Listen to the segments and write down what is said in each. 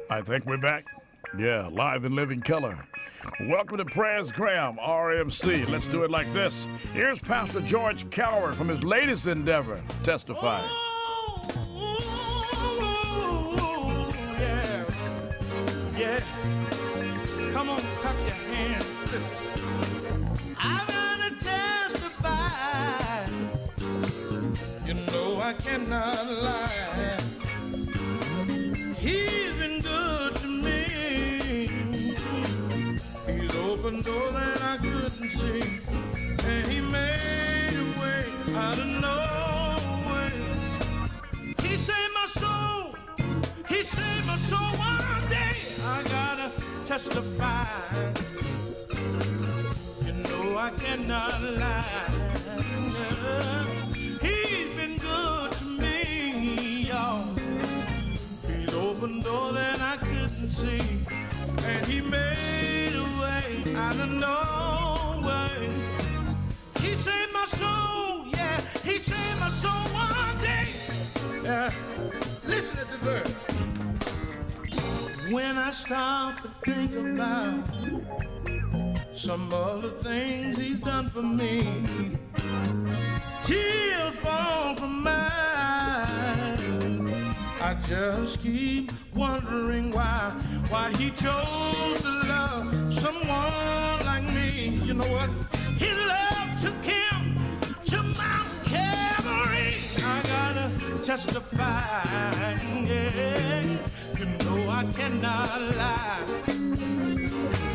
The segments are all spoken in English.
I think we're back. Yeah, live in living color. Welcome to Presgram RMC. Let's do it like this. Here's Pastor George Coward from his latest endeavor, Testify. Yeah. Come on, clap your hands. Listen. I'm gonna testify. You know I cannot lie. He's been good to me. He's opened doors that I couldn't see, and he made a way out of no way. He saved my soul. He saved my soul one day. I gotta testify. You know I cannot lie. He's been good to me, y'all. He's opened doors that I couldn't see, and he made a way out of no way. He saved my soul, yeah. He saved my soul one day. Listen to the verse. When I stop to think about some of the things he's done for me, tears fall from my eyes. I just keep wondering why he chose to love someone like me. You know what? His love took him to Mount Calvary. I gotta testify, yeah. You know I cannot lie.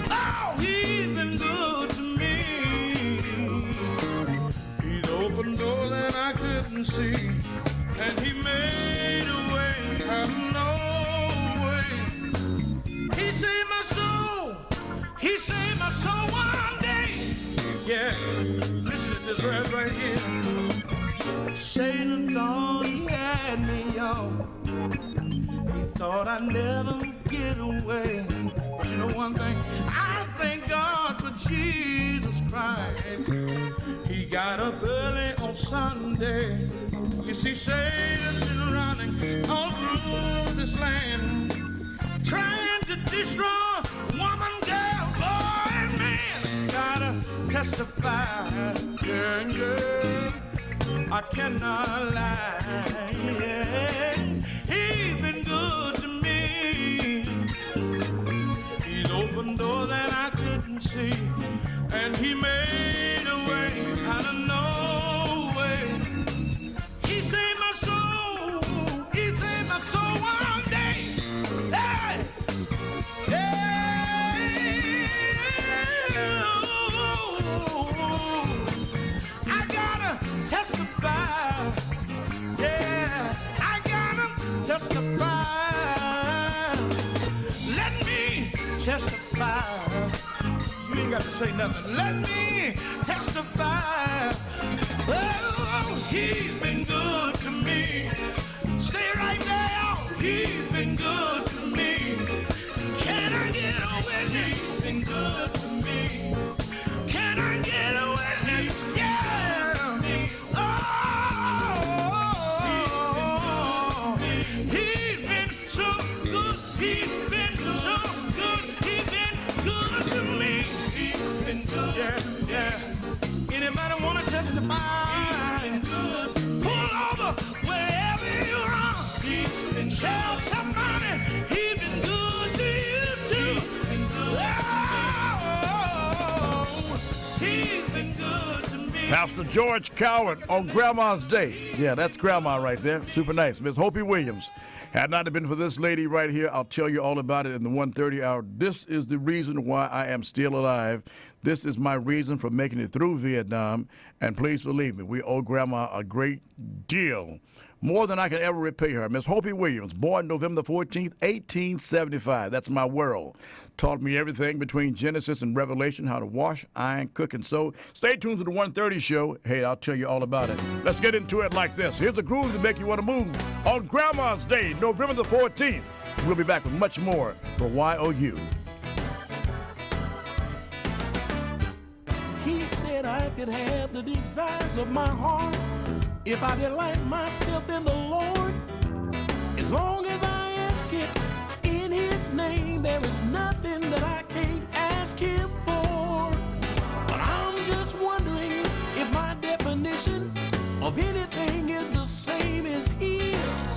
Oh, he's been good to me. He's opened doors that I couldn't see, and he made a way out of no way. He saved my soul. He saved my soul one day. Yeah, listen to this verse right here. Satan thought he had me, y'all. He thought I'd never get away. But you know one thing? I thank God for Jesus Christ. He got up early on Sunday. You see, Satan's been running all through this land, trying to destroy woman, girl, boy, and man. Gotta testify, yeah, yeah. I cannot lie, yeah. He's been good to me. He's opened doors that I couldn't see, and he made a way out of no way. He saved my soul. He saved my soul one day. Hey! Hey! I gotta testify. Yeah, I gotta testify. Let me testify. You ain't got to say nothing. Let me testify. Oh, he's been good to me. Stay right there. He's been good to me. Can I get a witness? He's been good to me. Can I get a witness? Yeah. Oh, he's been so good. He's been so good. He's been good to me. He's been good. Yeah, yeah. Anybody want to testify? Pull over wherever you are and tell somebody he's been good to you too. Oh, he's been good to me. Pastor George Coward on Grandma's Day. Yeah, that's Grandma right there. Super nice. Miss Hopi Williams. Had not it been for this lady right here, I'll tell you all about it in the 1:30 hour. This is the reason why I am still alive. This is my reason for making it through Vietnam. And please believe me, we owe Grandma a great deal. More than I can ever repay her. Miss Hopi Williams, born November 14th, 1875. That's my world. Taught me everything between Genesis and Revelation, how to wash, iron, cook, and sew. Stay tuned to the 1:30 show. Hey, I'll tell you all about it. Let's get into it like this. Here's a groove to make you want to move on Grandma's Day, November the 14th. We'll be back with much more for YOU. He said I could have the desires of my heart if I delight myself in the Lord, as long as I ask it in His of anything is the same as his.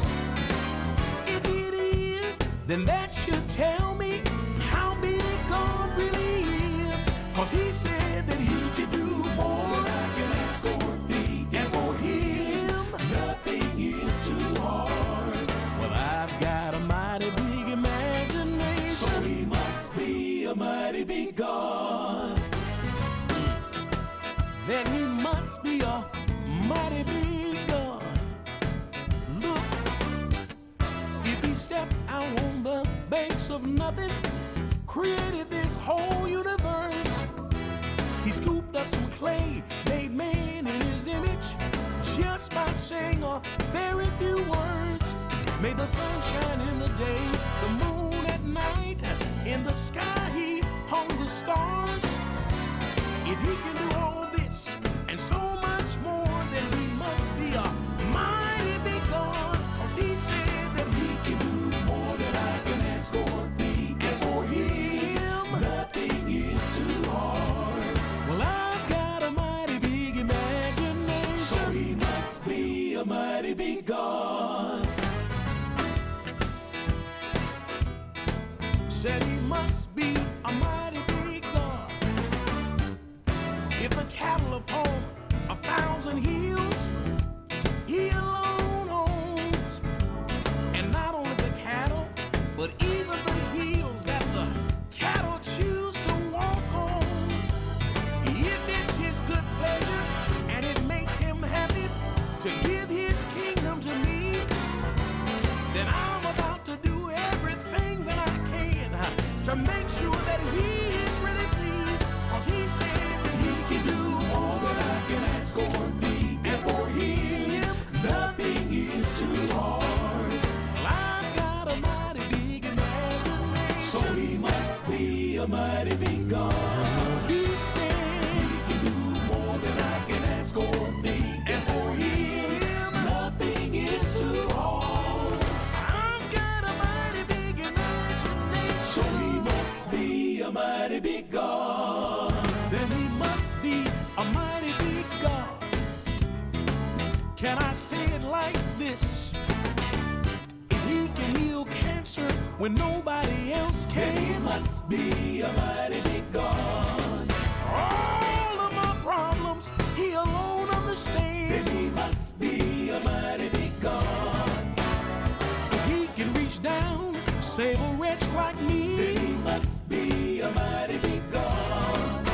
If it is, then that should tell me how big God really is. 'Cause he said that he could do more than I can ask or think. And for him, nothing is too hard. Well, I've got a mighty big imagination, so he must be a mighty big God. Then he must be a mighty big God. Look, if he stepped out on the banks of nothing, created this whole universe, he scooped up some clay, made man in his image, just by saying a very few words. Made the sun shine in the day, the moon at night, in the sky he hung the stars. If he can do all this and so much more, then he must be a mighty big God. 'Cause he said that he can do more than I can ask or think. And for him, nothing is too hard. Well, I've got a mighty big imagination, so he must be a mighty big God. Said he must be a mighty big God. If the cattle upon 1,000 hills, he alone owns. And not only the cattle, but even the hills that the cattle choose to walk on. If it's his good pleasure and it makes him happy to give his kingdom to me, then I'm about to do everything that I can to make sure that he is really pleased. 'Cause he said that he can do more than I can ask or think. And for him, nothing is too hard. Well, I've got a mighty big imagination, so he must be a mighty big God. He said he can do more than I can ask or think. And for him, nothing is too hard. I've got a mighty big imagination, so he must be a mighty big God. Then he must be a mighty big God. Can I say it like this? If he can heal cancer when nobody else can, then he must be a mighty big God. All of my problems he alone understands, then he must be a mighty big God. If he can reach down, save a wretch like me, then he must be a mighty big God.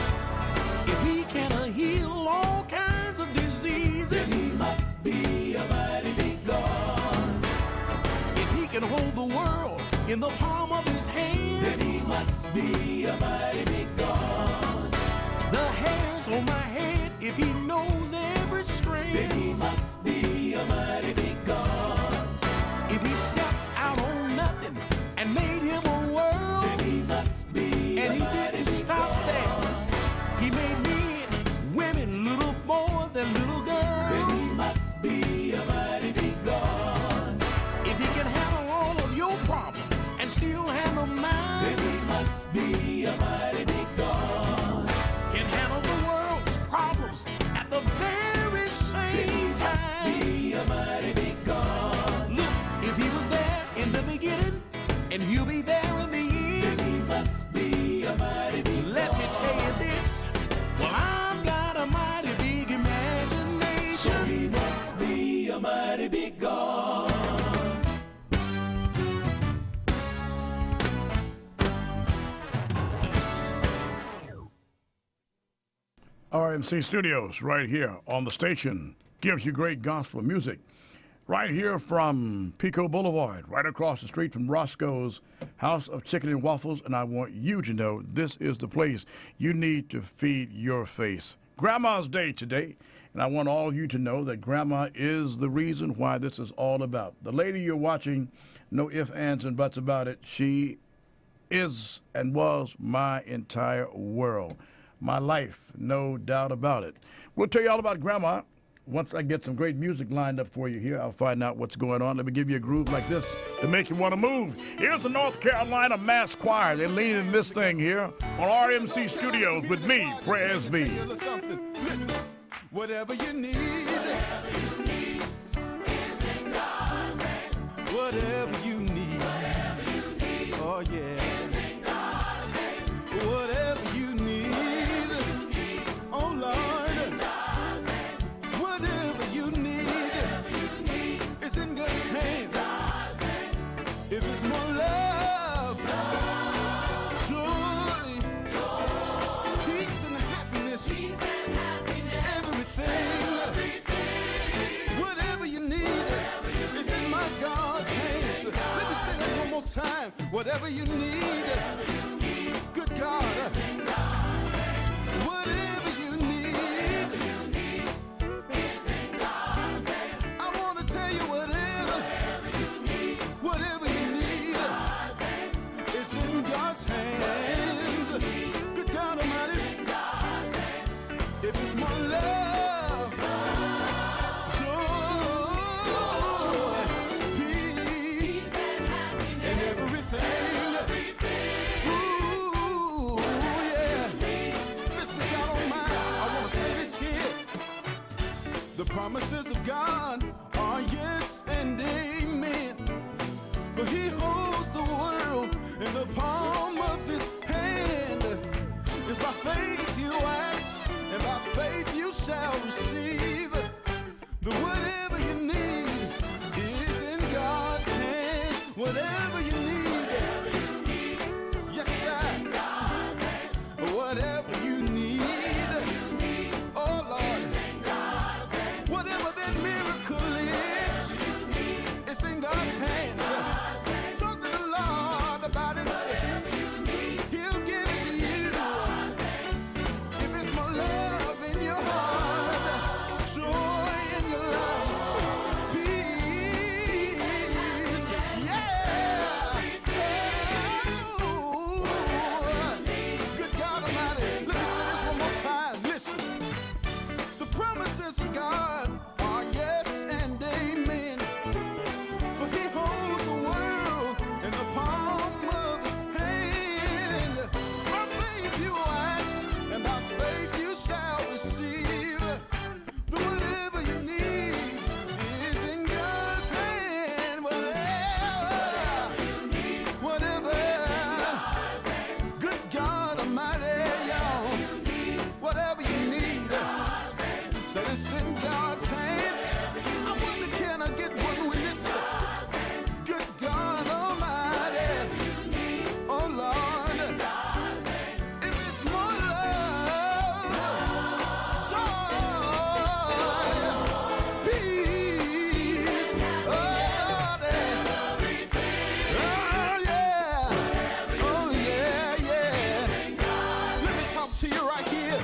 If he can heal all kinds of diseases, then he must be a mighty big God. If he can hold the world in the palm of his hand, then he must be a mighty big God. The hairs on my head, if he knows every strand, then he must be a mighty big God. If he stepped out on nothing and made him a world, then he must be and a he didn't stop God. There. He made men, women, little more than little girls, then he must be a mighty big God. If he can handle all of your problems and still handle mine, then he must be a mighty big God. Can handle the world's problems at the very same time, then he must be a mighty big God. Look, if he was there in the beginning and he'll be there in the end, then he must be a mighty big God. Let me tell you this, well, I've got a mighty big imagination, so he must be a mighty big God. RMC Studios right here on the station gives you great gospel music. Right here from Pico Boulevard, right across the street from Roscoe's House of Chicken and Waffles. And I want you to know this is the place you need to feed your face. Grandma's Day today. And I want all of you to know that Grandma is the reason why this is all about. The lady you're watching, no ifs, ands, and buts about it. She is and was my entire world. My life, no doubt about it. We'll tell you all about Grandma. Once I get some great music lined up for you here, I'll find out what's going on. Let me give you a groove like this to make you want to move. Here's the North Carolina Mass Choir. They're leading this thing here on RMC Studios with me, Presgram. Whatever you need. whatever you need. Oh yeah. Whatever you need. Oh Lord. Whatever you need. It's in God's hand. If it's more love, joy, peace and happiness, everything, whatever you need, it's in my God's hands. Let me say that one more time. Whatever you need, good God, whatever you need, I want to tell you whatever you need, it's in God's hands. Good God Almighty, if it's more love, joy, peace, and everything. Ooh, yeah. Listen, God Almighty, I want to say this here. The promises of God are yes and amen. For he holds the world in the palm of his hand. It's by faith you ask, and by faith you shall receive. The whatever you need is in God's hands. Whatever you need, yes sir. Whatever you need, oh Lord. Whatever that miracle is, it's in God's hands. Talk to the Lord about it. He'll give it to you. If it's more love in your heart, joy in your life, peace, yeah. Ooh, good God Almighty. Let me say this one more time. Listen. The promises of God are yes and amen. For he holds the world in the palm of his hand. By faith you ask, and by faith you shall receive. The whatever you need is in God's hand. Whatever, good God Almighty, y'all. Whatever you need, so it's in God's hands. I wonder, can I get one witness? Good God Almighty, oh Lord, if it's more love, joy, peace, oh yeah. Let me talk to you right here.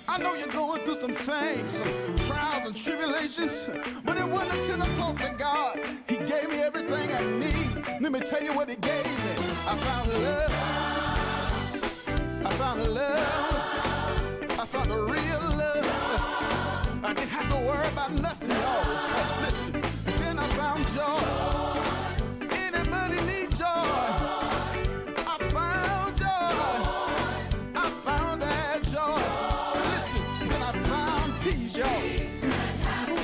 I know you're going through some things, some trials and tribulations, but it wasn't until I talked to God. He gave me everything I need. Let me tell you what he gave me. I found love. I found love. I found a real love. I didn't have to worry about nothing, y'all. Listen, then I found joy. Anybody need joy? I found joy. I found that joy. Listen, then I found peace, y'all.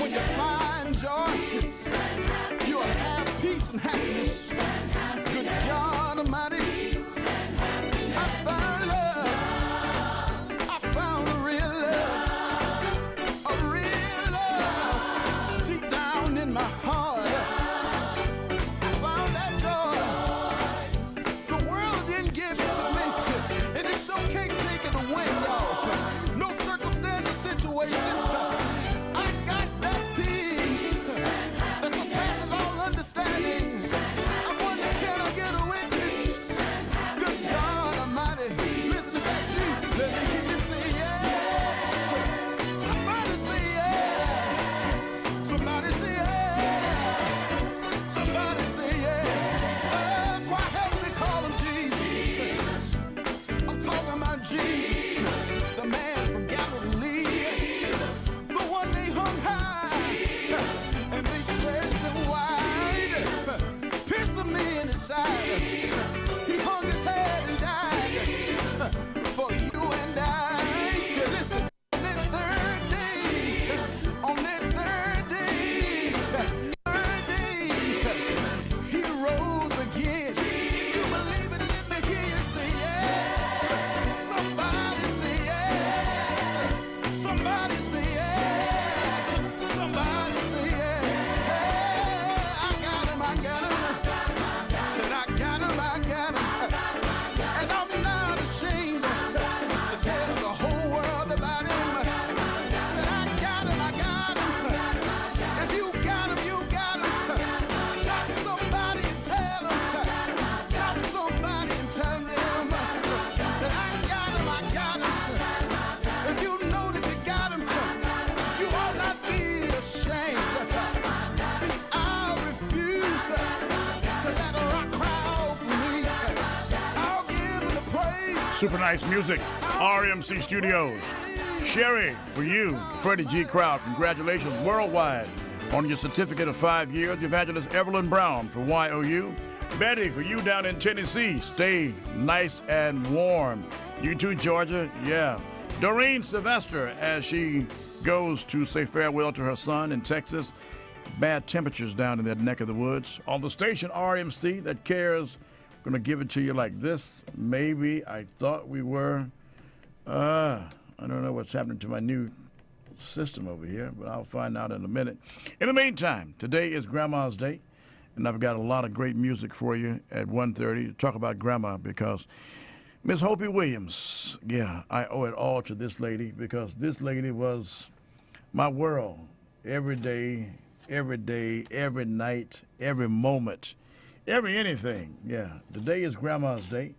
When you find joy, you'll have peace and happiness. Good God Almighty, I found love. I found a real love deep down in my heart. I found that joy. The world didn't give it to me, and it sure can't take it away, y'all. No circumstance or situation. I got that peace that surpasses all understanding. I wonder, can I get a witness? Super nice music. RMC Studios. Sherry, for you, Freddie G. Crowd, congratulations worldwide on your certificate of 5 years. Evangelist Evelyn Brown for YOU. Betty, for you down in Tennessee, stay nice and warm. You too, Georgia. Yeah. Doreen Sylvester, as she goes to say farewell to her son in Texas. Bad temperatures down in that neck of the woods. On the station RMC that cares, I'm going to give it to you like this. Maybe I thought we were. I don't know what's happening to my new system over here, but I'll find out in a minute. In the meantime, today is Grandma's Day, and I've got a lot of great music for you at 1:30 to talk about Grandma, because Miss Hopi Williams, yeah, I owe it all to this lady, because this lady was my world every day, every night, every moment, every anything. Yeah, today is Grandma's Day.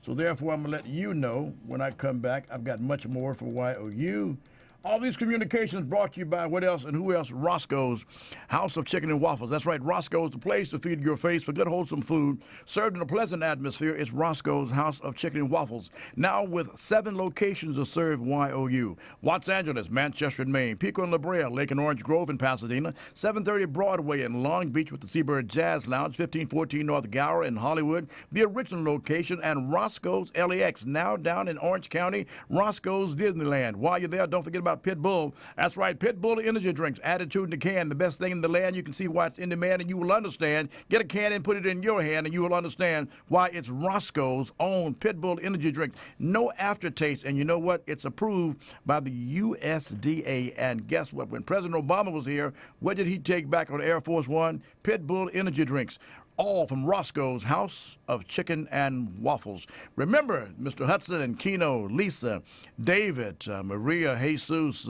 So therefore, I'm going to let you know when I come back. I've got much more for YOU. All these communications brought to you by what else and who else? Roscoe's House of Chicken and Waffles. That's right, Roscoe's, the place to feed your face for good, wholesome food served in a pleasant atmosphere. It's Roscoe's House of Chicken and Waffles, now with 7 locations to serve YOU. Los Angeles, Manchester in Maine, Pico and La Brea, Lake and Orange Grove in Pasadena, 730 Broadway in Long Beach with the Seabird Jazz Lounge, 1514 North Gower in Hollywood, the original location, and Roscoe's LAX, now down in Orange County, Roscoe's Disneyland. While you're there, don't forget about Pitbull. That's right, Pitbull energy drinks, attitude in the can, the best thing in the land. You can see why it's in demand, and you will understand. Get a can and put it in your hand, and you will understand why it's Roscoe's own Pitbull energy drink. No aftertaste, and you know what? It's approved by the USDA. And guess what? When President Obama was here, what did he take back on Air Force One? Pitbull energy drinks. All from Roscoe's House of Chicken and Waffles. Remember, Mr. Hudson and Keno, Lisa, David, Maria, Jesus,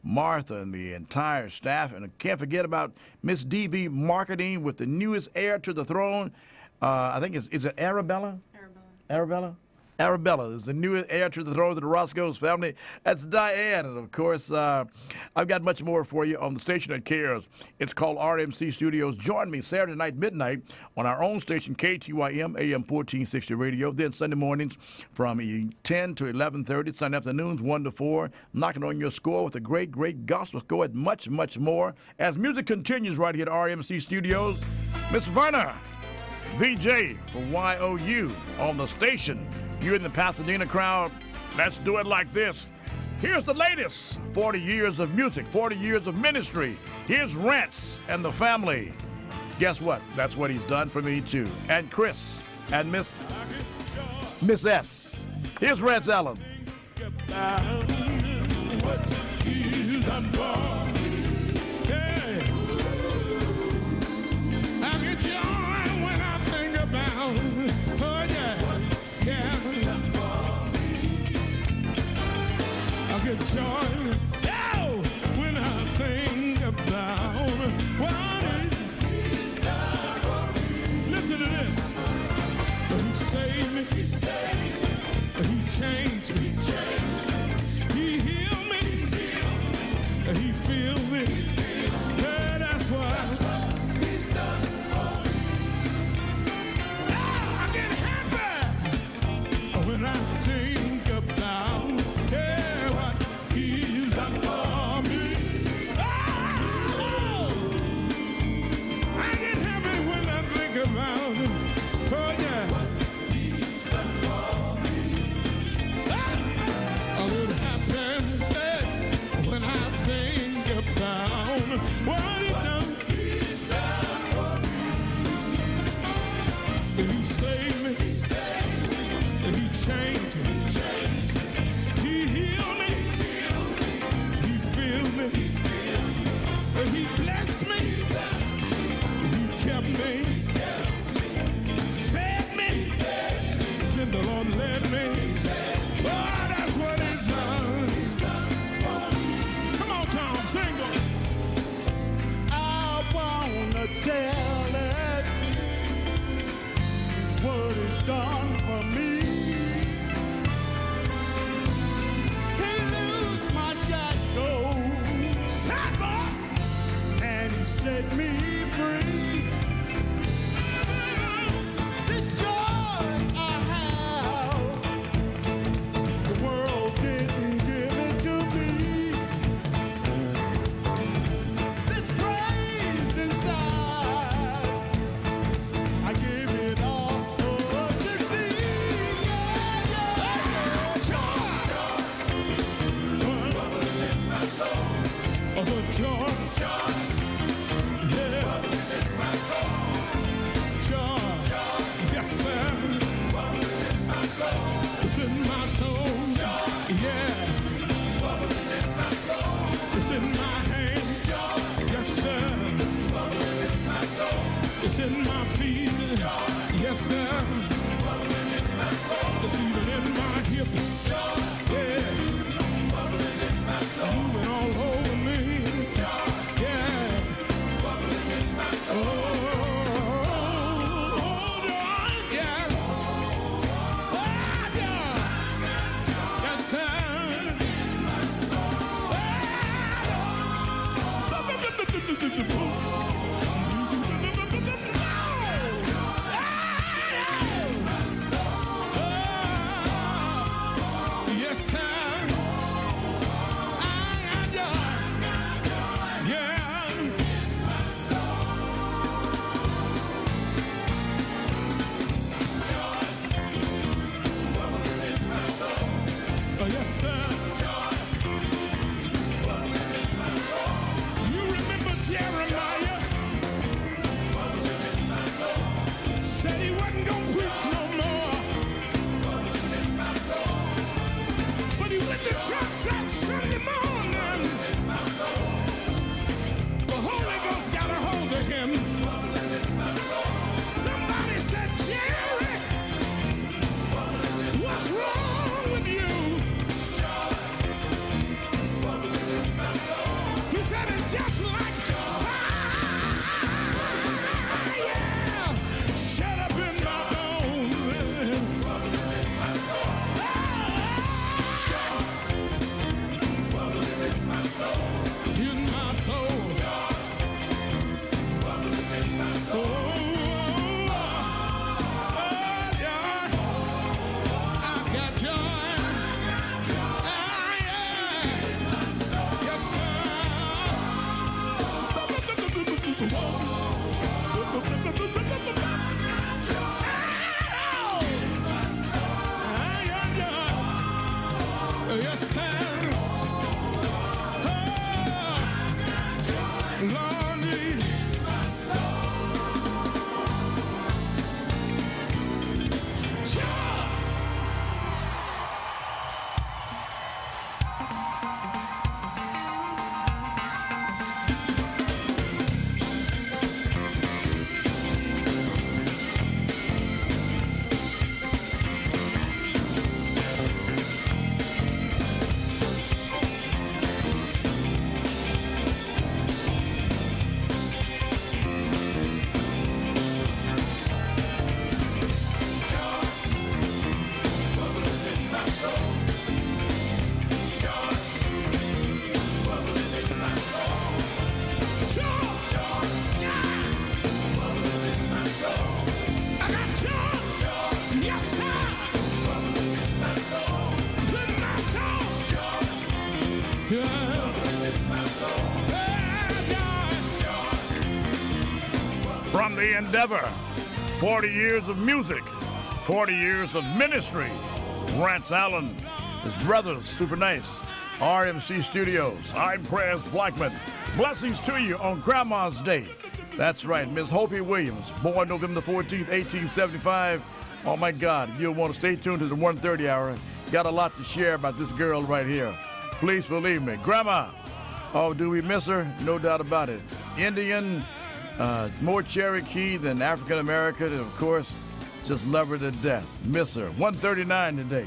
Martha, and the entire staff. And I can't forget about Miss DV Marketing with the newest heir to the throne. I think is it Arabella? Arabella? Arabella is the new heir to the throne of the Roscoe's family. That's Diane. And, of course, I've got much more for you on the station that cares. It's called RMC Studios. Join me Saturday night, midnight, on our own station, KTYM, AM 1460 Radio. Then Sunday mornings from 10 to 11:30. Sunday afternoons, 1 to 4. Knocking on your score with a great, great gospel score and much, much more. As music continues right here at RMC Studios, Miss Verna, VJ for YOU on the station. You in the Pasadena crowd, let's do it like this. Here's the latest 40 years of music, 40 years of ministry. Here's Rance and the family. Guess what? That's what he's done for me too. And Chris and Miss S. Here's Rance Allen. What he's done for me. Hey. I get joy when I think about, oh yeah, yeah. I get joy, oh, when I think about what he's done for me. Listen to this. He saved me. He saved me. He changed me. He healed me. He filled me. Yeah, that's what he's done for me. Oh, I get happy when I think about, yeah, what he's done for me. Oh, I get happy when I think about, oh yeah, what he's done for me. I get happy when I think about what he's done for me. He saved me. He changed me. He healed me. He filled me. He blessed me. He kept me. Fed me. Then the Lord led me. Oh, that's what he's done. Come on, Tom, sing it. I wanna tell it. It's what he's done for me. He loosed my shackles, and he set me free. This joy I have need. Yes, sir. It's even in my hips. Yeah. Moving all over me. Yeah. Oh. Church that Sunday morning, the Holy Ghost got a hold of him. Somebody said, Jerry, what's wrong with you? He said, it's just like fire, shut up in my bones. In my soul, bubbling in my soul. Oh, joy, I got joy. Ah, yeah. Yes, sir. Yes, sir. Lord, need my soul. From the endeavor, 40 years of music, 40 years of ministry. Rance Allen, his brothers, super nice. RMC Studios. I'm Prez Blackman. Blessings to you on Grandma's Day. That's right, Miss Hopi Williams, born November 14th, 1875. Oh my God, you'll want to stay tuned to the 1:30 hour. Got a lot to share about this girl right here. Please believe me. Grandma, oh, do we miss her? No doubt about it. Indian, more Cherokee than African American, and of course, just love her to death. Miss her. 1:39 today.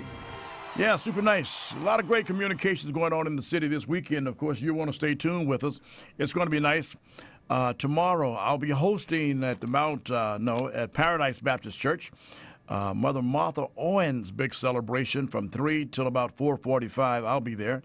Yeah, super nice. A lot of great communications going on in the city this weekend. Of course, you want to stay tuned with us. It's going to be nice. Tomorrow, I'll be hosting at the at Paradise Baptist Church. Mother Martha Owens' big celebration from 3 till about 4:45. I'll be there.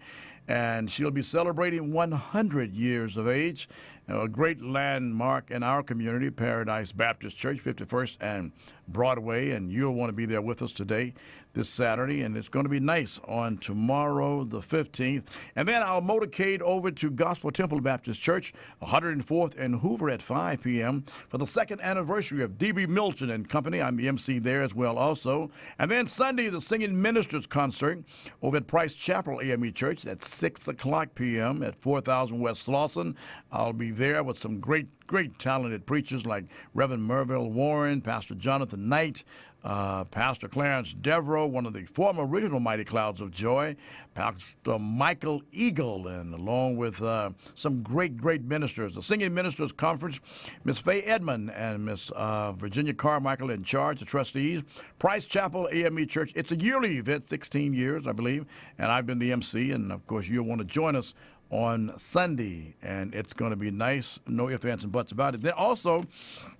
And she'll be celebrating 100 years of age. A great landmark in our community, Paradise Baptist Church, 51st and Broadway. And you'll want to be there with us today, this Saturday. And it's going to be nice on tomorrow, the 15th. And then I'll motorcade over to Gospel Temple Baptist Church, 104th and Hoover at 5 p.m. for the second anniversary of D.B. Milton and Company. I'm the MC there as well also. And then Sunday, the Singing Ministers concert over at Price Chapel AME Church at 6 o'clock p.m. at 4000 West Slauson. I'll be there with some great talented preachers like Reverend Merville Warren, Pastor Jonathan Knight, Pastor Clarence Devereaux, one of the former original Mighty Clouds of Joy, Pastor Michael Eagle, and along with some great ministers. The Singing Ministers Conference, Miss Faye Edmond and Miss Virginia Carmichael in charge, the trustees. Price Chapel AME Church. It's a yearly event, 16 years, I believe, and I've been the MC, and of course you'll want to join us on Sunday, and it's going to be nice. No ifs, ands, and buts about it. Then also,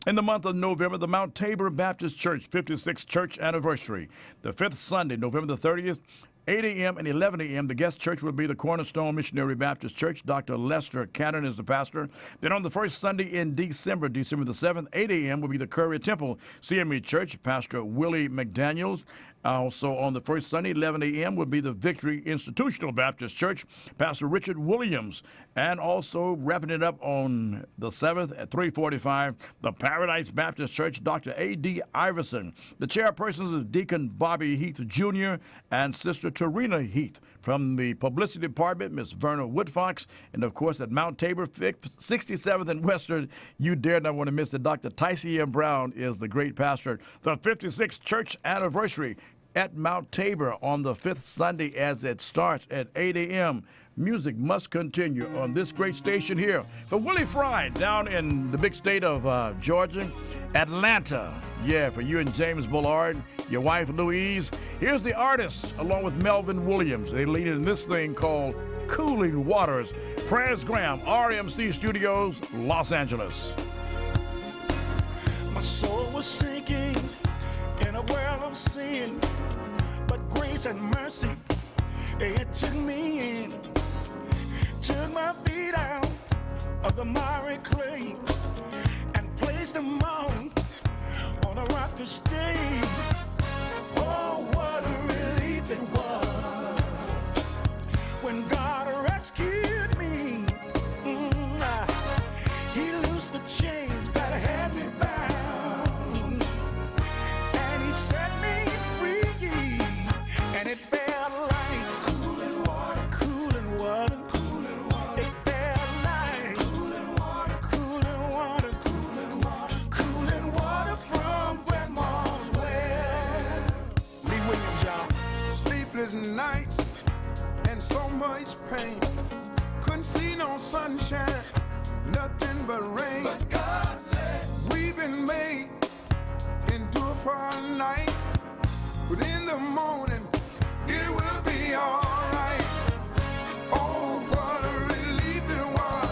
in the month of November, the Mount Tabor Baptist Church 56th Church Anniversary. The 5th Sunday, November the 30th, 8 a.m. and 11 a.m. The guest church will be the Cornerstone Missionary Baptist Church. Dr. Lester Cannon is the pastor. Then on the first Sunday in December the 7th, 8 a.m. will be the Curry Temple CME Church, Pastor Willie McDaniels. Also on the first Sunday, 11 a.m., will be the Victory Institutional Baptist Church, Pastor Richard Williams. And also wrapping it up on the 7th at 3:45, the Paradise Baptist Church, Dr. A.D. Iverson. The chairpersons is Deacon Bobby Heath Jr. and Sister Tarina Heath. From the publicity department, Miss Verna Woodfox. And, of course, at Mount Tabor, 67th and Western, you dare not want to miss it. Dr. Tycee M. Brown is the great pastor. The 56th Church Anniversary at Mount Tabor on the 5th Sunday as it starts at 8 a.m. Music must continue on this great station here. For Willie Fry down in the big state of Georgia, Atlanta. Yeah, for you and James Bullard, your wife Louise. Here's the artists along with Melvin Williams. They lead in this thing called Cooling Waters. Presgram, RMC Studios, Los Angeles. My soul was sinking in a world of sin, but grace and mercy, it took me in, took my feet out of the miry clay and placed them on a rock to stay. Oh, what a relief it was when God rescued me. He loosed the chains that had me bound, and he set me free, and it felt like cooling water, cooling water, cooling water. It felt like cooling water, cooling water, cooling water, cooling water from Grandma's well. Lee Williams, y'all. Sleepless nights and so much pain. Couldn't see no sunshine, nothing but rain. But God said we've been made endure for a night, but in the morning it will be all right. Oh, what a relief it was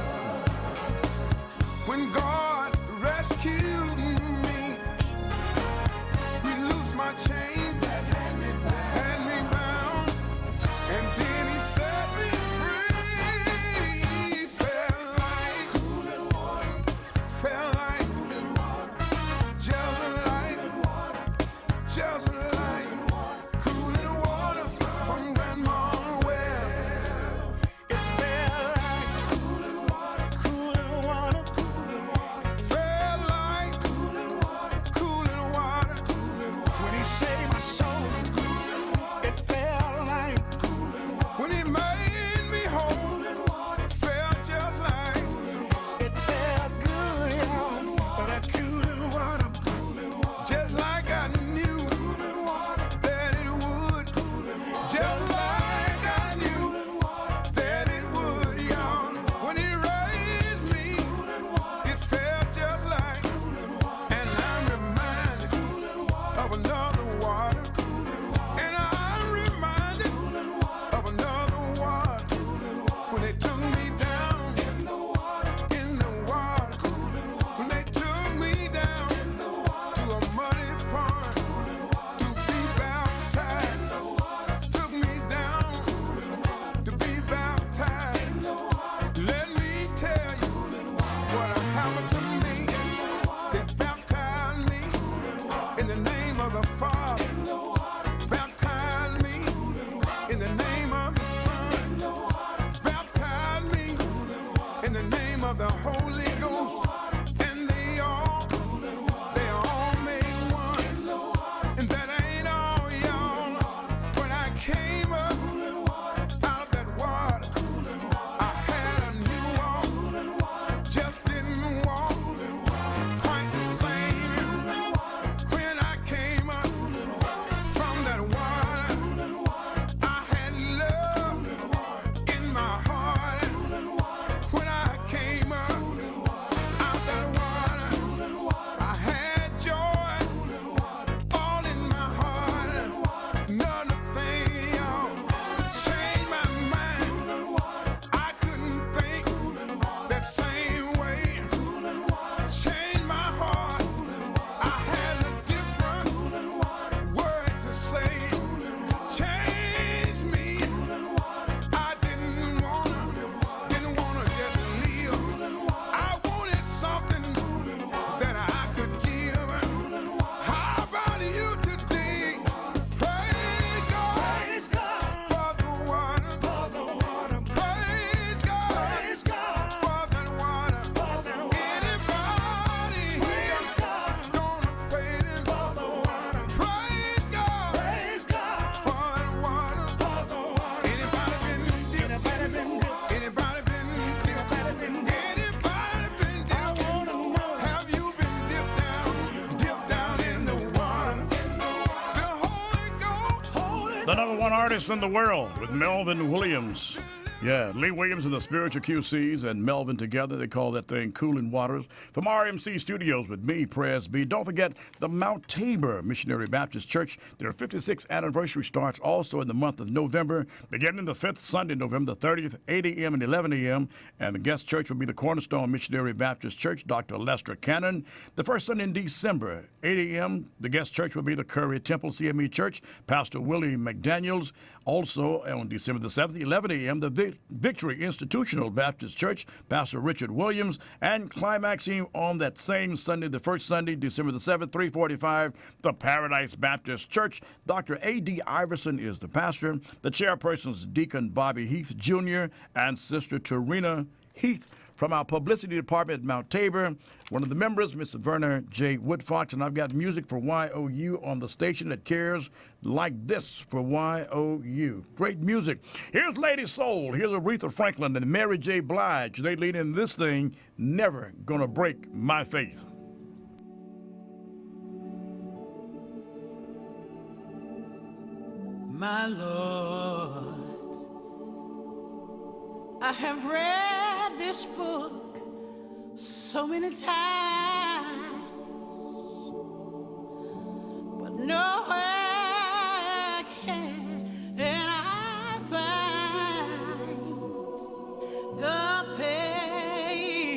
when God rescued me. He loosed my chains that had me bound, and then he set me free. Felt like cooling water, felt like cooling water, just like cooling water from Grandma's well. It felt like cooling water, cooling water, cooling water. Felt like cooling water, cooling water, cooling water. When he saved my soul, cooling water. It felt like cooling water. When he made me whole, it felt just like cooling water. It felt good, y'all, that cooling water, just like I knew that it would, just like I knew that it would, y'all. When he raised me, it felt just like, and I'm reminded of another water, and I'm reminded of another water, when they took me down in the water, when they took me down to a muddy pond to be baptized, took me down to be baptized. Let me tell you what happened to me. They baptized me in the name of the Father, baptized me in the name of the Son, baptized me in the name of the Holy Ghost, and they all made one, and that ain't all, y'all. When I came up out of that water, I had a new walk, just The #1 artist in the world with Melvin Williams. Yeah, Lee Williams and the Spiritual QCs and Melvin together. They call that thing Cooling Waters. From RMC Studios with me, Pres B. Don't forget the Mount Tabor Missionary Baptist Church. Their 56th anniversary starts also in the month of November, beginning the 5th Sunday, November the 30th, 8 a.m. and 11 a.m. And the guest church will be the Cornerstone Missionary Baptist Church, Dr. Lester Cannon. The first Sunday in December, 8 a.m., the guest church will be the Curry Temple CME Church, Pastor Willie McDaniels. Also on December the 7th, 11 a.m., the Victory Institutional Baptist Church, Pastor Richard Williams, and climaxing on that same Sunday, the first Sunday, December the 7th, 3:45, the Paradise Baptist Church. Dr. A.D. Iverson is the pastor. The chairpersons, Deacon Bobby Heath Jr. and Sister Tarina Heath. From our publicity department at Mount Tabor, one of the members, Mr. Verner J. Woodfox, and I've got music for YOU on the station that cares like this for YOU. Great music. Here's Lady Soul. Here's Aretha Franklin and Mary J. Blige. They lead in this thing, Never Gonna Break My Faith. My Lord, I have read this book so many times, but nowhere can I find the page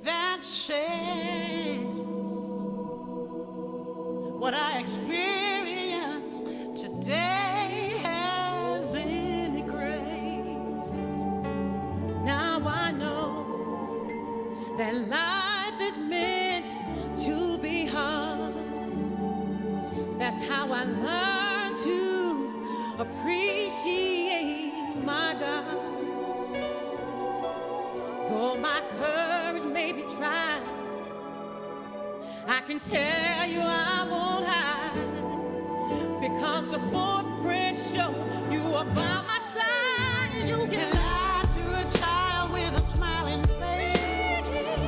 that says what I experienced today has any grace. Now I know that life is meant to be hard. That's how I learned to appreciate my God. Though my courage may be tried, I can tell you I won't hide, because the footprints show you are by my side. You can lie to a child with a smiling face.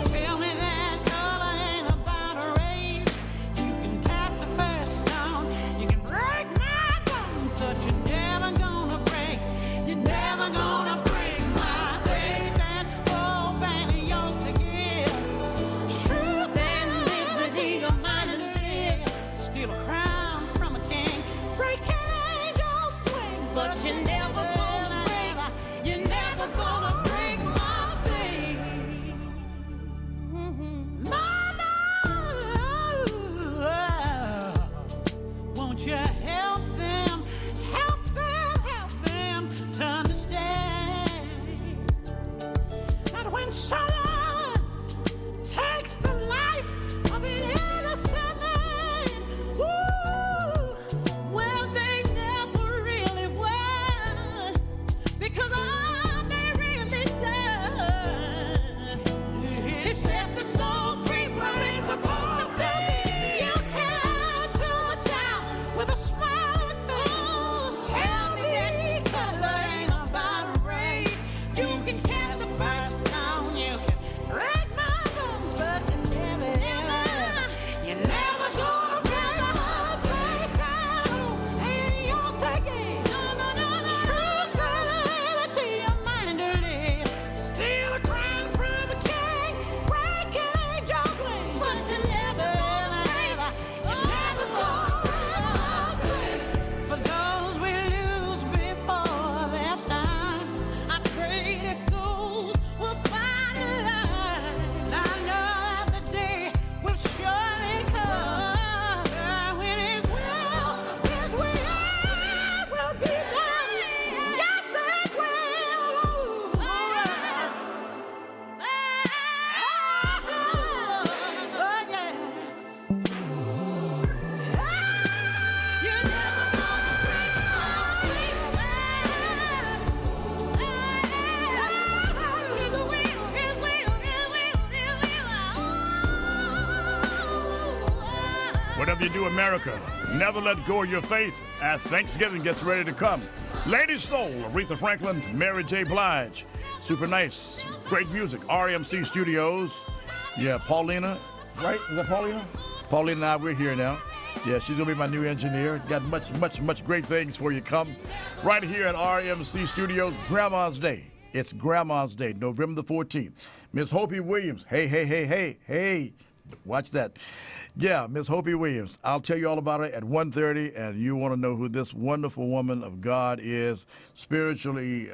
Tell me that color ain't about a race. You can cast the first stone, you can break my bones, but you're never gonna break, you're never gonna break my faith. That's hope and yours to give. Truth and liberty are mine to live. Steal a crown from a king, breaking angels' wings, but you're never gonna break, you're never gonna break my faith. Mama, won't you help them, help them, help them to understand that when someone takes the life of an innocent man, well, they never really won, because all they really done is set the soul free where it's supposed to be. You can lie to a child with a smiling face. Tell me that color ain't about a race. You can cast the first stone, you can break my bones, but you're never gonna break my faith. Ain't yours taking. Truth and liberty are mine to live. Steal a crown from a king, breaking angels' wings, but you're never gonna break my faith. For those we lose before their time, I pray their souls will find a light. I know the day will surely come when His will be done. Yes, it will. Oh, yeah. You're never gonna break my faith. His will. Whatever you do, America, never let go of your faith as Thanksgiving gets ready to come. Lady Soul, Aretha Franklin, Mary J. Blige. Super nice. Great music. RMC Studios. Yeah, Paulina, right? Is that Paulina? Paulina and I, we're here now. Yeah, she's going to be my new engineer. Got much great things for you come right here at RMC Studios. Grandma's Day. It's Grandma's Day, November the 14th. Miss Hopi Williams. Hey. Watch that. Yeah, Miss Hopi Williams. I'll tell you all about it at 1:30, and you want to know who this wonderful woman of God is. Spiritually,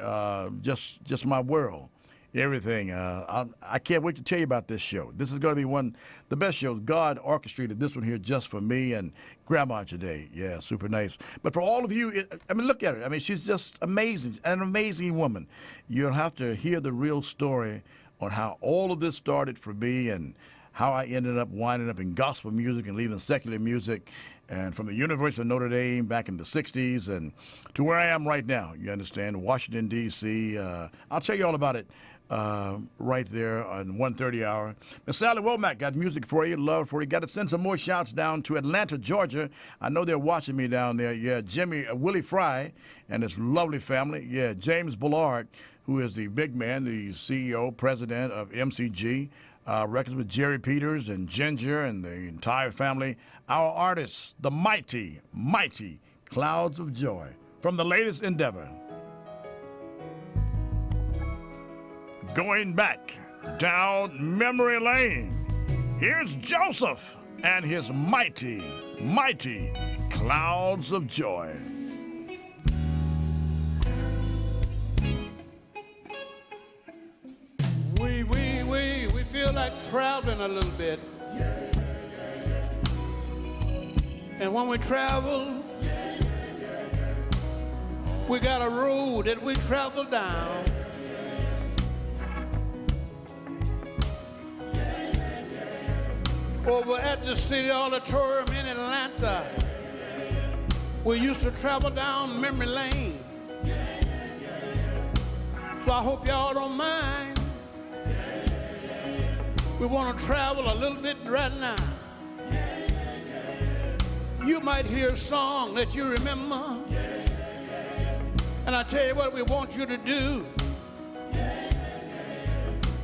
just my world. Everything. I can't wait to tell you about this show. This is going to be one of the best shows. God orchestrated this one here just for me and Grandma today. Yeah, super nice. But for all of you, look at her. I mean, she's just amazing, an amazing woman. You'll have to hear the real story on how all of this started for me and how I ended up winding up in gospel music and leaving secular music, and from the University of Notre Dame back in the 60s and to where I am right now, you understand, Washington, D.C. I'll tell you all about it right there on 1:30 hour. Miss Sally Womack got music for you, love for you. Got to send some more shouts down to Atlanta, Georgia. I know they're watching me down there. Yeah, Willie Fry and his lovely family. Yeah, James Bullard, who is the big man, the CEO, president of MCG. Records with Jerry Peters and Ginger and the entire family. Our artists, the mighty Clouds of Joy, from the latest endeavor. Going back down memory lane, here's Joseph and his mighty Clouds of Joy. We feel like traveling a little bit. And when we travel, we got a road that we travel down. Over at the City Auditorium in Atlanta, we used to travel down memory lane. So I hope y'all don't mind. We want to travel a little bit right now. You might hear a song that you remember. And I tell you what we want you to do.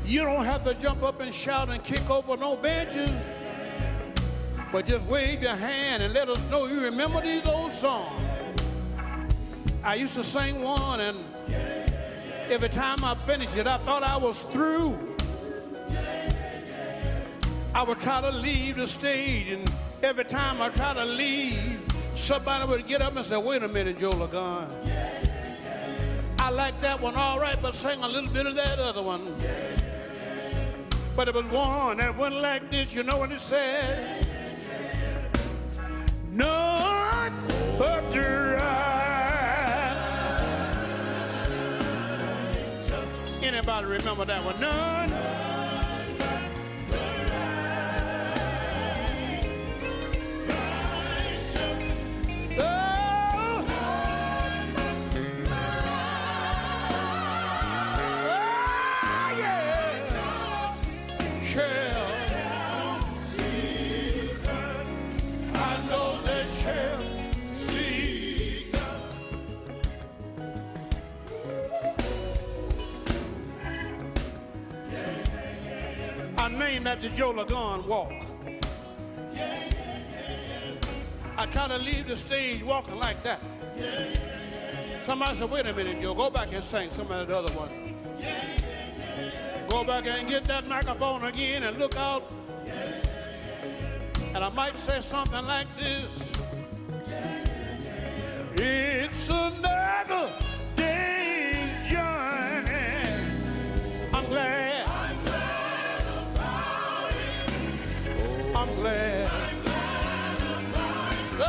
You don't have to jump up and shout and kick over no benches. But just wave your hand and let us know you remember these old songs. I used to sing one, and every time I finished it, I thought I was through. I would try to leave the stage, and every time I try to leave, somebody would get up and say, wait a minute, Joe Lagan. I like that one all right, but sing a little bit of that other one. But it was one that went like this. You know what it said? None but the right. Anybody remember that one? None. I named that the Joe Lagan walk. I try to leave the stage walking like that. Somebody said, wait a minute, Joe, go back and sing some of that other one. Go back and get that microphone again and look out. And I might say something like this. It's another day's journey. I'm glad. I'm glad. I'm glad about it. Oh.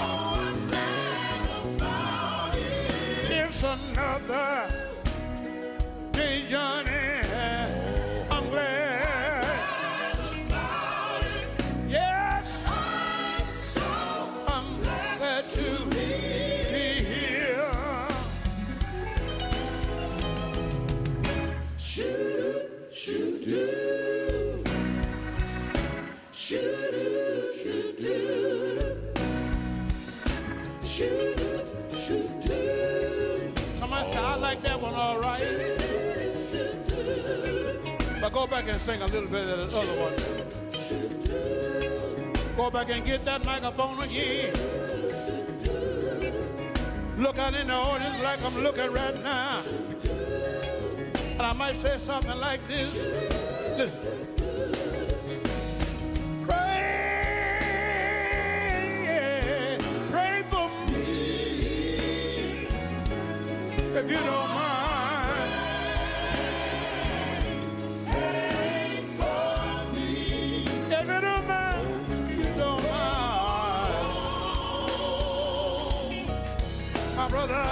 I'm glad about it. It's another day journey. I'm glad about it. Yes. I'm glad to be here. Shoot, shoot, shoot. Somebody say, I like that one all right. But go back and sing a little bit of the other one. Go back and get that microphone again. Look out in the audience like I'm looking right now. And I might say something like this. Listen. Pray for me. If you don't mind. Pray for me. If you don't mind. You don't mind. My brother,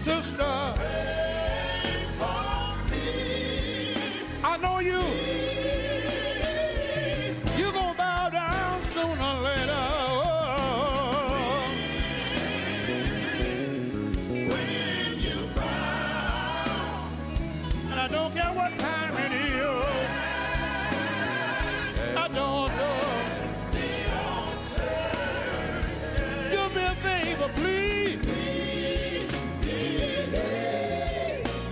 sister, I know you're gonna bow down sooner or later. When you bow, and I don't care what time it is. I don't know. Do me a favor, please.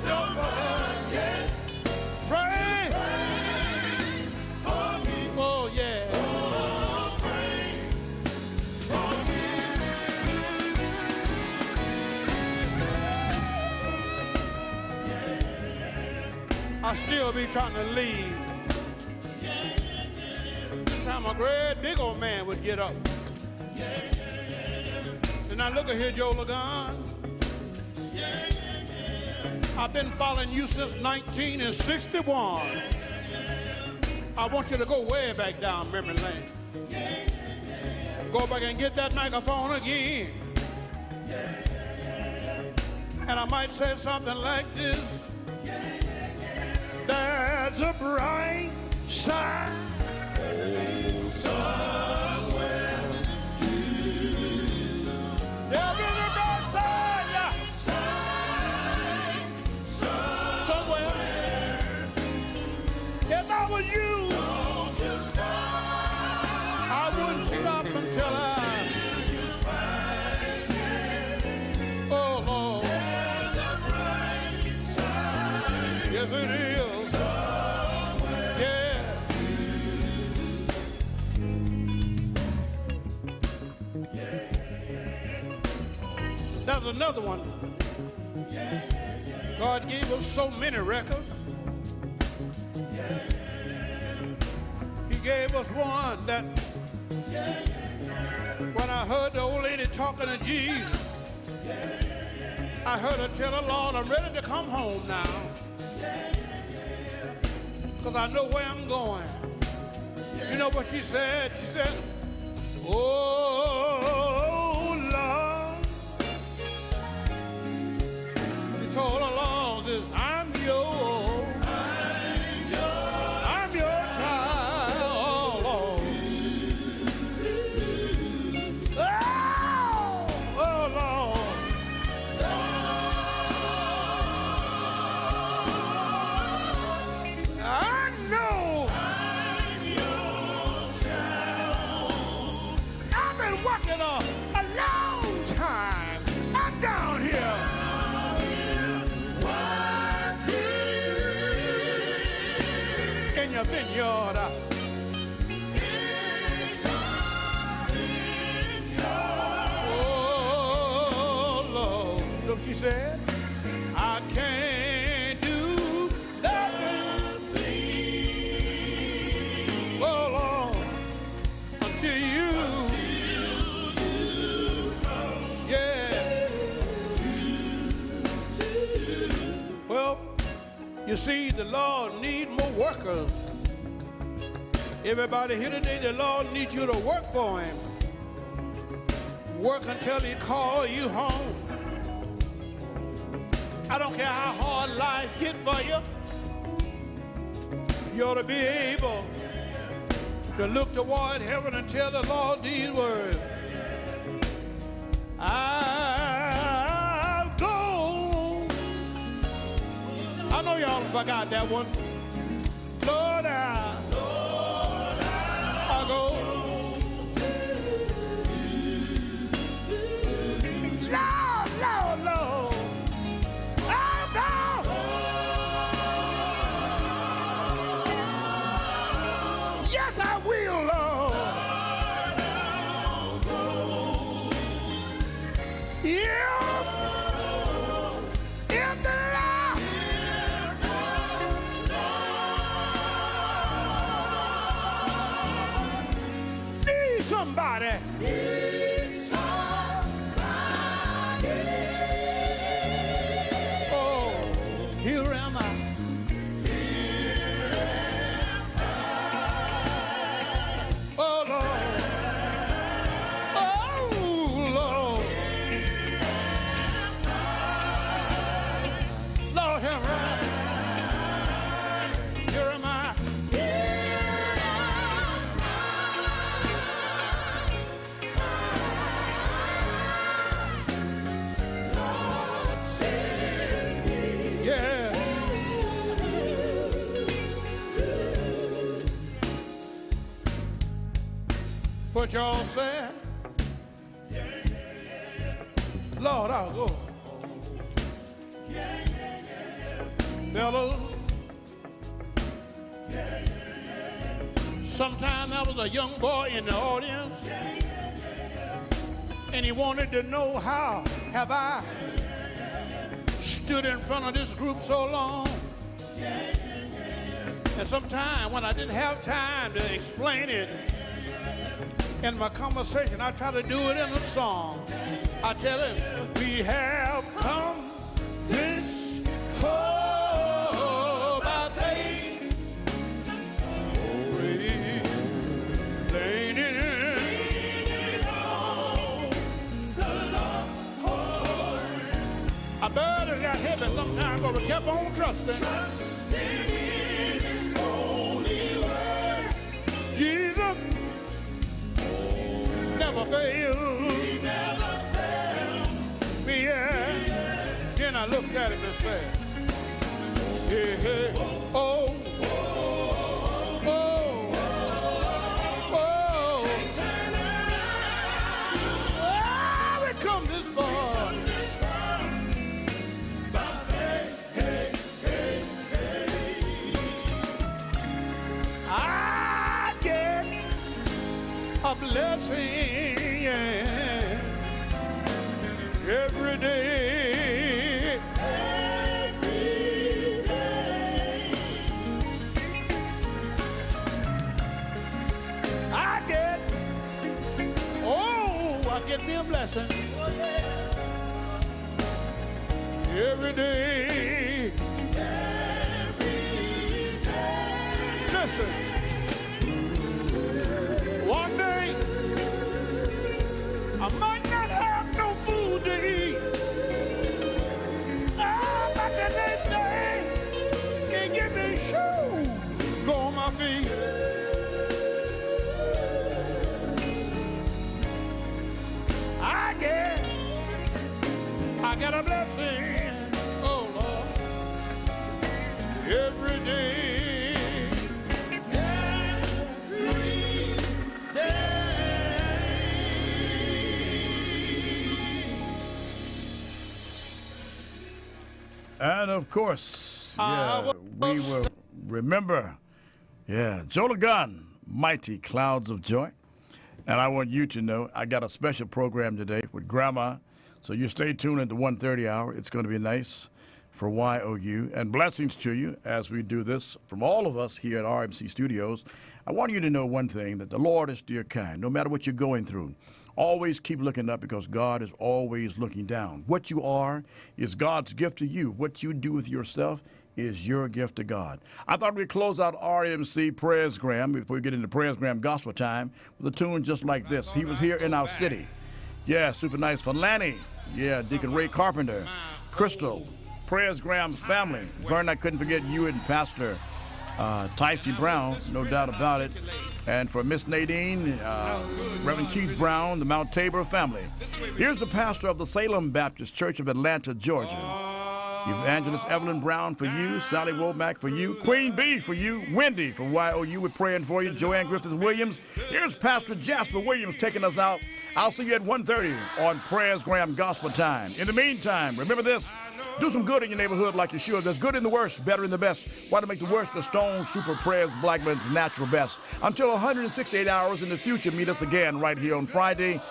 Don't forget. Pray for me. Oh, yeah. Oh, pray for me. I still be trying to leave. This time a great big old man would get up. So now look at here, Joe Lagan. I've been following you since 1961. I want you to go way back down memory lane. Go back and get that microphone again. And I might say something like this. There's a bright side somewhere. There's a bright side, yeah. Somewhere. If I was you, I wouldn't stop until oh Lord. Yes, it is. Yeah. There's another one. God gave us so many records. He gave us one that when I heard the old lady talking to Jesus, I heard her tell the Lord, I'm ready to come home now. Because I know where I'm going. You know what she said? She said, oh, Lord. She told the Lord, this, I'm yours. I'm your child, oh, Lord. Oh, Lord. I know I'm your child. I've been working a long time. I'm down here. In your vineyard. Oh, Lord. Look, she said, I can't do nothing. Oh, Lord, until you yeah. Well, you see, the Lord needs more workers. Everybody here today, the Lord needs you to work for him. Work until he calls you home. I don't care how hard life get for you. You ought to be able to look toward heaven and tell the Lord these words. I'll go. I know y'all forgot that one. Lord, I'll go. Lord, Lord, Lord. I'll go. Yes, I will, Lord. somebody. Need somebody. Oh, here am I. Oh, Lord. Oh, Lord. Lord, have mercy. Here am I. Yeah. What y'all said? Lord, I'll go. Fellas, sometime there was a young boy in the audience, and he wanted to know how have I stood in front of this group so long. And sometime when I didn't have time to explain it in my conversation, I try to do it in a song. I tell him, we have come this far by faith. Leaning on the Lord. I barely got heavy sometimes, but we kept on trusting. Trusting in His holy word. Jesus never failed. He never failed. Yeah. Then I looked at him and said, yeah, yeah. Oh, oh, oh, oh. Can't turn around. Oh, we come this far. By faith, hey, hey, hey. I get a blessing every day. Every day. I get me a blessing every day. Every day. Listen. One day, I might not have no food to eat. Ah, but the next day, they give me shoes, go on my feet. I get a blessing, oh Lord, every day. And of course, we will remember, Joe Gun, Mighty Clouds of Joy. And I want you to know I got a special program today with Grandma. So you stay tuned at the 1:30 hour. It's going to be nice for YOU. And blessings to you as we do this from all of us here at RMC Studios. I want you to know one thing, that the Lord is still kind. No matter what you're going through, always keep looking up, because God is always looking down. What you are is God's gift to you. What you do with yourself is your gift to God. I thought we'd close out RMC Presgram before we get into Presgram Gospel Time with a tune just like this. He was here in our city. Yeah, super nice for Lanny. Yeah, Deacon Ray Carpenter, Crystal, Presgram's family. Vern, I couldn't forget you and Pastor Ticey Brown, no doubt about it. And for Miss Nadine, Reverend Keith Brown, the Mount Tabor family. Here's the pastor of the Salem Baptist Church of Atlanta, Georgia. Evangelist Evelyn Brown for you, Sally Womack for you, Queen Bee for you, Wendy for YOU, we're praying for you, Joanne Griffith Williams. Here's Pastor Jasper Williams taking us out. I'll see you at 1:30 on Presgram Gospel Time. In the meantime, remember this, do some good in your neighborhood like you should. There's good in the worst, better in the best. Why to make the worst the Stone Super Prez Blackman's natural best. Until 168 hours in the future, meet us again right here on Friday.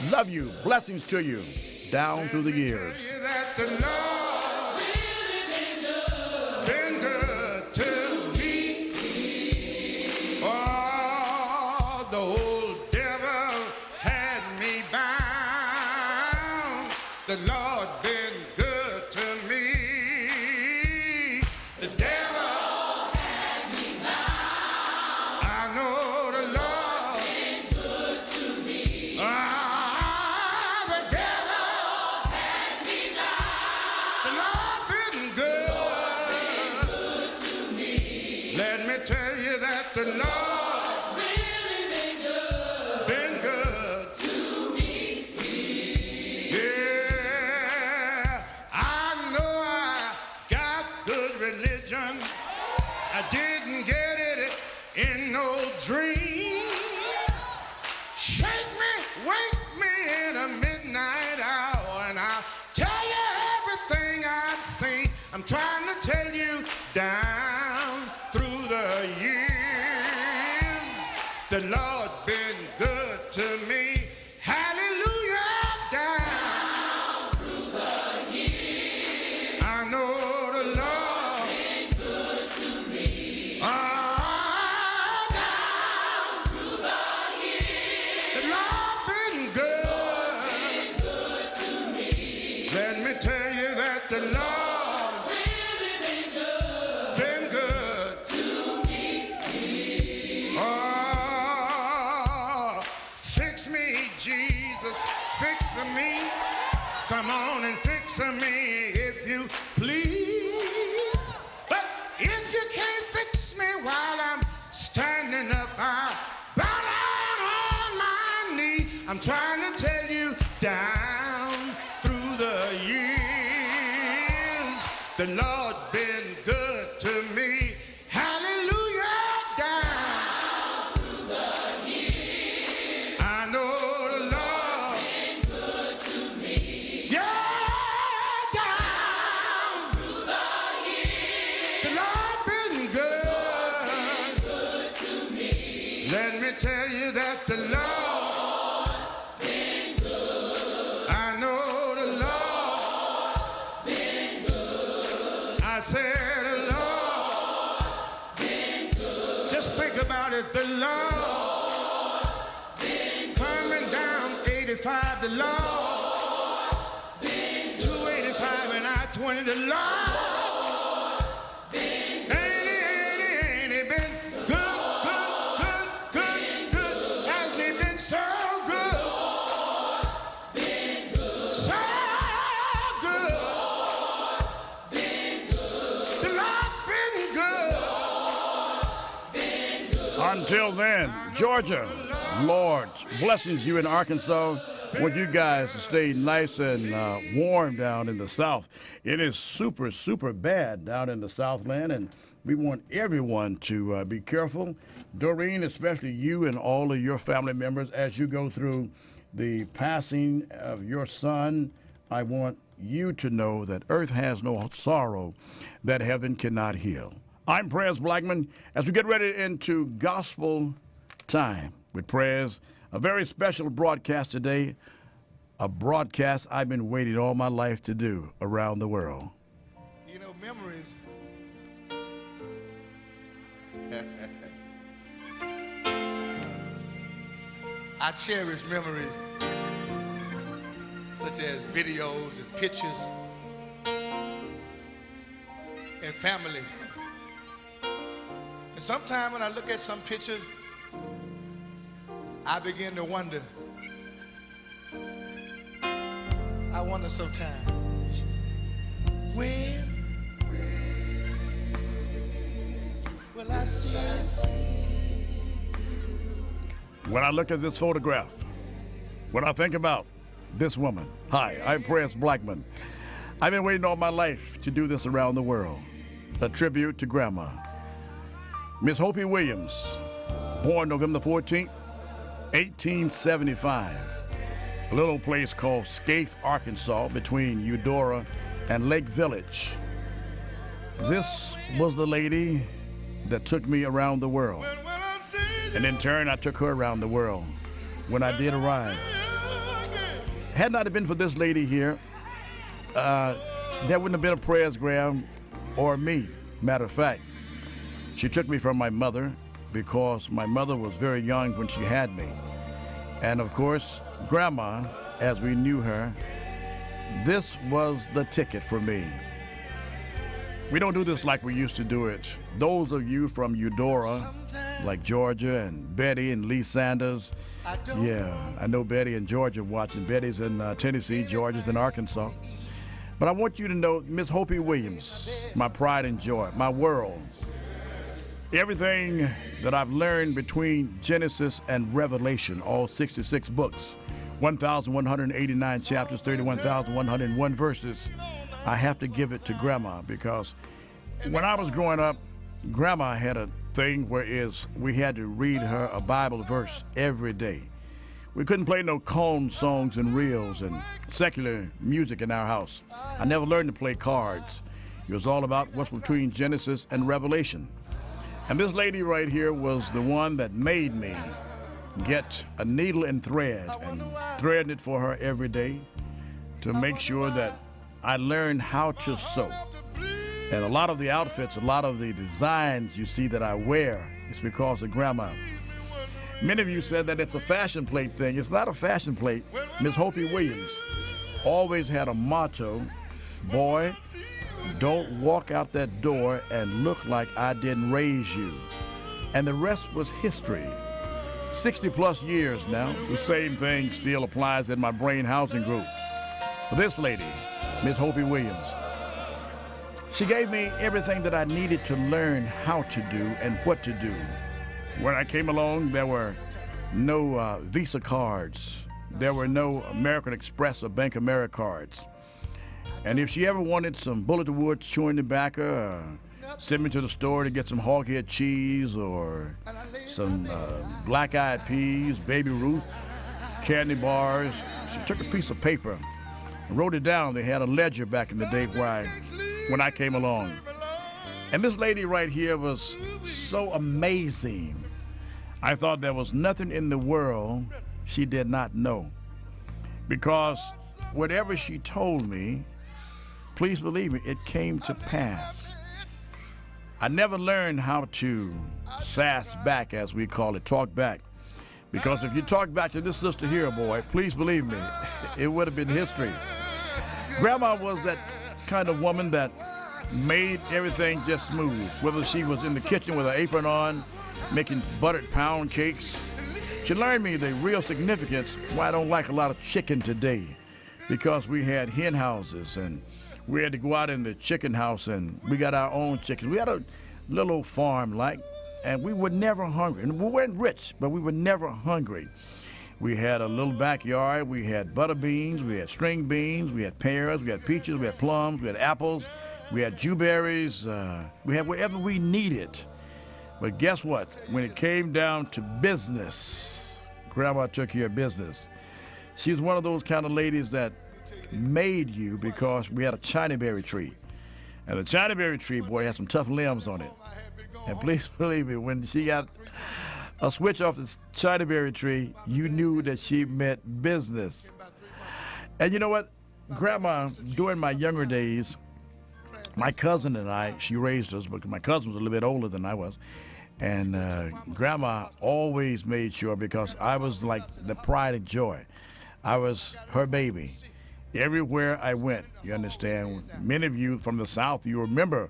Love you. Blessings to you down through the years. The old devil the Lord been good to me. The devil had me bound. I know the Lord been good to me. The devil had me bound. The Lord been good to me. Let me tell you that the Lord dream. Shake me, wake me in a midnight hour, and I'll tell you everything I've seen. I'm trying to tell you down through the years, the Lord been good to me. Hallelujah, down through the years. I know the Lord been good to me. The Lord really been good to me. Oh, fix me, Jesus, fix me. Come on and fix me if you please. But if you can't fix me while I'm standing up, I'll bow down on my knee. I'm trying to tell you down through the years, the Lord been good to me. Hallelujah, down through the years. I know the Lord been good to me. Yeah, down through the years. The Lord been good to me. Let me tell you that the Lord's been good. I know the Lord. I said the Lord's been good. Just think about it, the Lord's been good. Coming down 85, the Lord's been good. 285 and I-20, the Lord's been good. Ain't he been good, good. Hasn't he been so good? Been good. So good. Until then, Georgia, Lord blessings you in Arkansas. Want you guys to stay nice and warm down in the South. It is super, super bad down in the Southland, and we want everyone to be careful. Doreen, especially you and all of your family members, as you go through the passing of your son, I want you to know that earth has no sorrow that heaven cannot heal. I'm Prez Blackman. As we get ready into gospel time with Prez, a very special broadcast today, a broadcast I've been waiting all my life to do around the world. You know, memories. I cherish memories such as videos and pictures and family. And sometimes when I look at some pictures, I begin to wonder. I wonder sometimes, when will I see us? When I look at this photograph, when I think about this woman, hi, I'm Prez Blackman. I've been waiting all my life to do this around the world. A tribute to Grandma. Miss Hopi Williams, born November 14th, 1875. A little place called Scaife, Arkansas, between Eudora and Lake Village. This was the lady that took me around the world. And in turn, I took her around the world when I did arrive. Had not been for this lady here, there wouldn't have been a Presgram or me. Matter of fact, she took me from my mother because my mother was very young when she had me. And of course, Grandma, as we knew her, This was the ticket for me. We don't do this like we used to do it. Those of you from Eudora, like Georgia, and Betty and Lee Sanders, yeah, I know Betty in Georgia watching. Betty's in Tennessee, Georgia's in Arkansas. But I want you to know Miss Hopi Williams, my pride and joy, my world. Everything that I've learned between Genesis and Revelation, all 66 books, 1,189 chapters, 31,101 verses, I have to give it to Grandma, because when I was growing up, Grandma had a thing where we had to read her a Bible verse every day. We couldn't play no cone songs and reels and secular music in our house. I never learned to play cards. It was all about what's between Genesis and Revelation. And this lady right here was the one that made me get a needle and thread and threading it for her every day to make sure that I learned how to sew. And a lot of the outfits, a lot of the designs you see that I wear, it's because of Grandma. Many of you said that it's a fashion plate thing. It's not a fashion plate. Miss Hopi Williams always had a motto: boy, don't walk out that door and look like I didn't raise you. And the rest was history. 60 plus years now, the same thing still applies in my brain housing group. This lady, Miss Hopi Williams, she gave me everything that I needed to learn how to do and what to do. When I came along, there were no Visa cards. There were no American Express or Bank of America cards. And if she ever wanted some Bulletin Woods chewing tobacco, send me to the store to get some hoghead cheese or some black-eyed peas, Baby Ruth, candy bars, she took a piece of paper and wrote it down. They had a ledger back in the day when I came along. And this lady right here was so amazing. I thought there was nothing in the world she did not know. Because whatever she told me, please believe me, it came to pass. I never learned how to sass back, as we call it, talk back. Because if you talk back to this sister here, boy, please believe me, it would have been history. Grandma was that kind of woman that made everything just smooth. Whether she was in the kitchen with her apron on, making buttered pound cakes. She learned me the real significance why I don't like a lot of chicken today. Because we had hen houses and we had to go out in the chicken house and we got our own chickens. We had a little farm and we were never hungry. And we weren't rich, but we were never hungry. We had a little backyard. We had butter beans, we had string beans, we had pears, we had peaches, we had plums, we had apples, we had dewberries. We had whatever we needed. But guess what? When it came down to business, Grandma took care of business. She was one of those kind of ladies that made you, because we had a Chinaberry tree. And the Chinaberry tree, boy, had some tough limbs on it. And please believe me, when she got a switch off the Chinaberry tree, you knew that she meant business. And you know what? Grandma, during my younger days, my cousin and I, she raised us, but my cousin was a little bit older than I was. And Grandma always made sure, because I was like the pride and joy. I was her baby. Everywhere I went, you understand, many of you from the South, you remember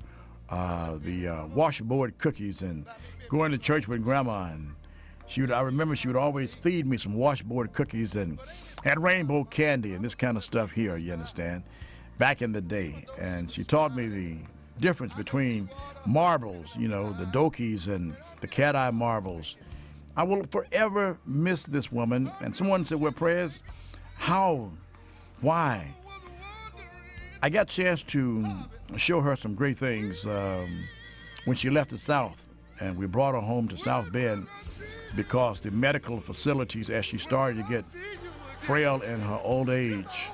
the washboard cookies and going to church with Grandma. And I remember she would always feed me some washboard cookies and had rainbow candy and this kind of stuff here, you understand, back in the day. And she taught me the difference between marbles, you know, the Dokies and the cat-eye marbles. I will forever miss this woman. And someone said, well, Prez, how? Why? I got a chance to show her some great things when she left the South, and we brought her home to South Bend because the medical facilities, as she started to get frail in her old age.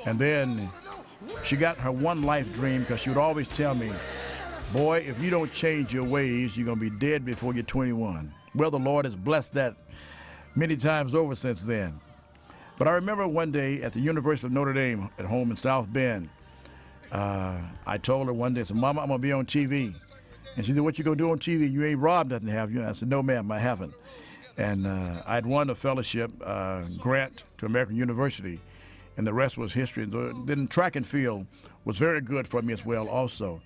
And then she got her one life dream, because she would always tell me, boy, if you don't change your ways, you're going to be dead before you're 21. Well, the Lord has blessed that many times over since then. But I remember one day at the University of Notre Dame at home in South Bend, I told her one day, I said, Mama, I'm going to be on TV. And she said, what you going to do on TV? You ain't robbed nothing, have you? And I said, no, ma'am, I haven't. And I'd won a fellowship grant to American University. and the rest was history. Then track and field was very good for me as well also.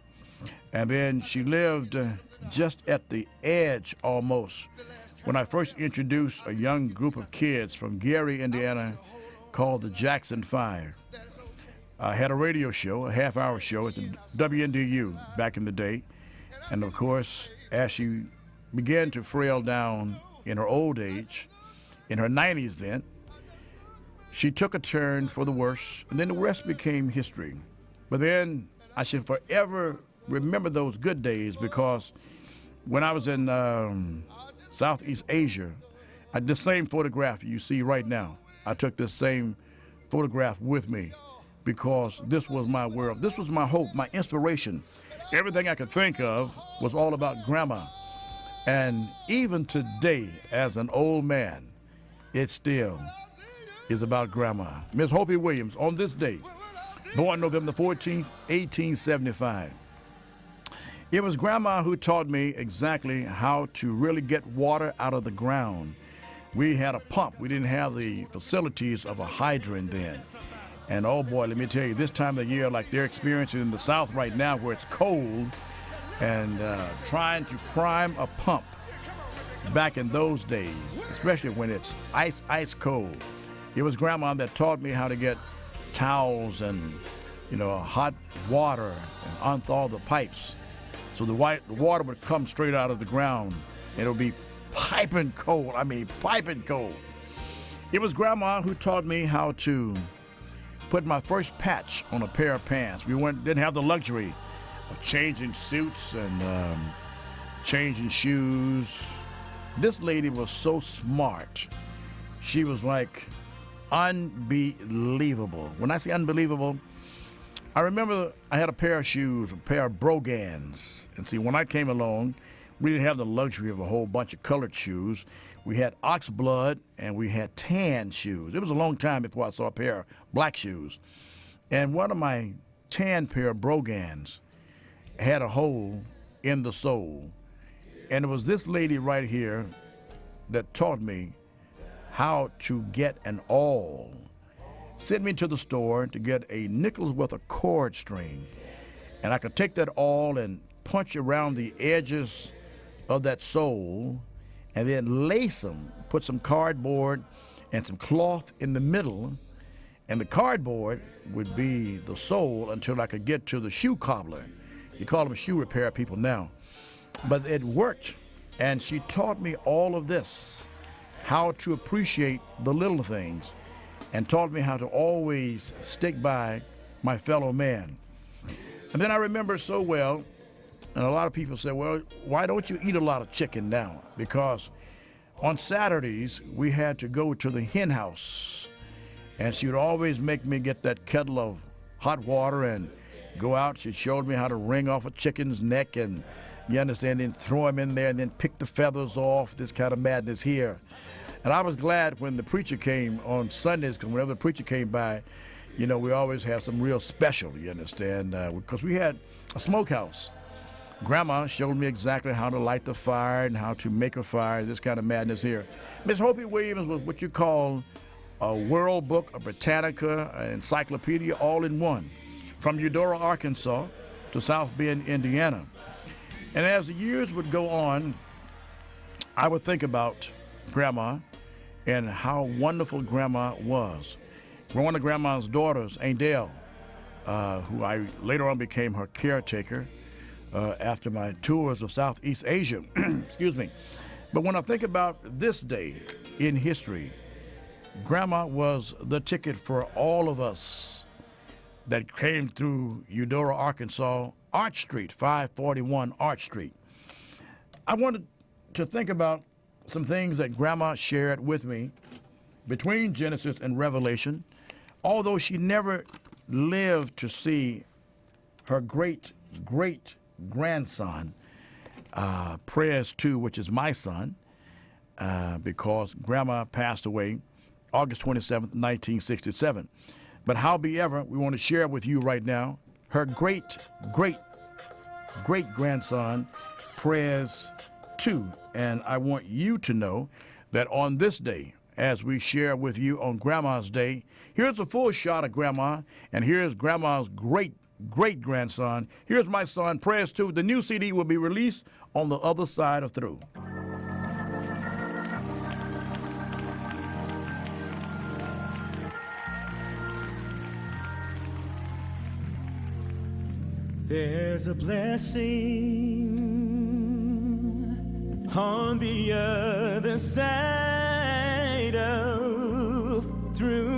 And then she lived just at the edge almost when I first introduced a young group of kids from Gary, Indiana, called the Jackson 5. I had a radio show, a half-hour show at the WNDU back in the day. And of course, as she began to frail down in her old age, in her 90s then, she took a turn for the worse, and then the rest became history. But then I should forever remember those good days, because when I was in Southeast Asia, the same photograph you see right now, I took this same photograph with me because this was my world. This was my hope, my inspiration. Everything I could think of was all about Grandma. And even today, as an old man, it still is about Grandma. Miss Hopi Williams, on this day, born November 14th, 1875. It was Grandma who taught me exactly how to really get water out of the ground. We had a pump. We didn't have the facilities of a hydrant then. And oh boy, let me tell you, this time of the year, like they're experiencing in the South right now, where it's cold, and trying to prime a pump back in those days, especially when it's ice cold. It was Grandma that taught me how to get towels and, hot water and unthaw the pipes. So the water would come straight out of the ground, and it would be piping cold. I mean, piping cold. It was Grandma who taught me how to put my first patch on a pair of pants. We didn't have the luxury of changing suits and changing shoes. This lady was so smart. She was like unbelievable. When I say unbelievable, I remember I had a pair of shoes, a pair of Brogans. And see, when I came along, we didn't have the luxury of a whole bunch of colored shoes. We had ox blood and we had tan shoes. It was a long time before I saw a pair of black shoes. And one of my tan pair of Brogans had a hole in the sole. And it was this lady right here that taught me how to get an awl. Sent me to the store to get a nickel's worth of cord string. And I could take that awl and punch around the edges of that sole and then lace them, put some cardboard and some cloth in the middle, and the cardboard would be the sole until I could get to the shoe cobbler. You call them shoe repair people now. But it worked, and she taught me all of this, how to appreciate the little things, and taught me how to always stick by my fellow man. And then I remember so well, and a lot of people say, well, why don't you eat a lot of chicken now? Because on Saturdays, we had to go to the hen house, and she would always make me get that kettle of hot water and go out. She showed me how to wring off a chicken's neck, and you understand, then throw them in there and then pick the feathers off, this kind of madness here. And I was glad when the preacher came on Sundays, because whenever the preacher came by, we always have some real special, you understand, because we had a smokehouse. Grandma showed me exactly how to light the fire and how to make a fire, this kind of madness here. Miss Hopi Williams was what you call a World Book, a Britannica, an encyclopedia, all in one, from Eudora, Arkansas to South Bend, Indiana. And as the years would go on, I would think about Grandma and how wonderful Grandma was. One of Grandma's daughters, Angel, who I later on became her caretaker, after my tours of Southeast Asia, excuse me. But when I think about this day in history, Grandma was the ticket for all of us that came through Eudora, Arkansas, Arch Street, 541 Arch Street. I wanted to think about some things that Grandma shared with me between Genesis and Revelation, although she never lived to see her great-great-grandson, Prez II, which is my son, because Grandma passed away August 27th, 1967. But howbeit, we want to share with you right now her great-great-great-grandson, Prez II. And I want you to know that on this day, as we share with you on Grandma's Day. Here's a full shot of Grandma, and here's Grandma's great-grandson. Here's my son, Prayers 2. The new CD will be released on the other side of Through. There's a blessing on the other side of through.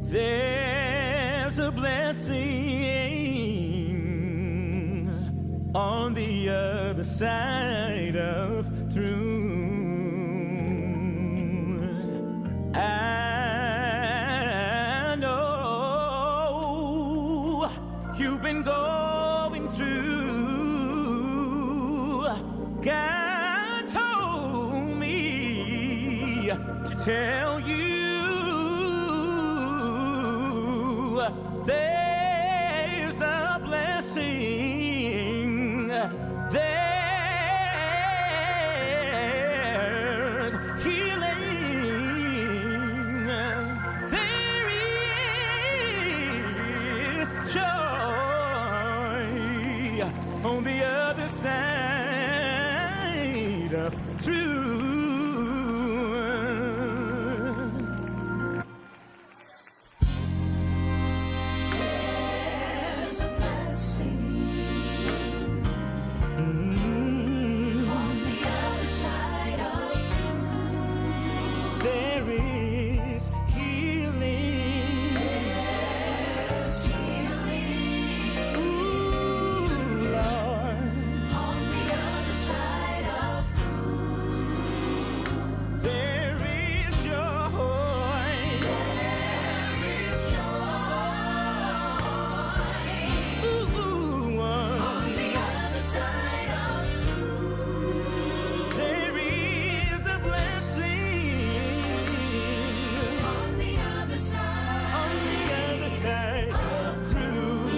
There's a blessing on the other side of through. I know you've been going through. God told me to tell you there's a blessing. There's healing. There is joy on the other side of through. There's a blessing on the other side of through. There is healing. There's healing Ooh, Lord. on the other side of through. There is joy. There is joy Ooh, on the other side of through. there is a blessing On the other side. on the other side of through.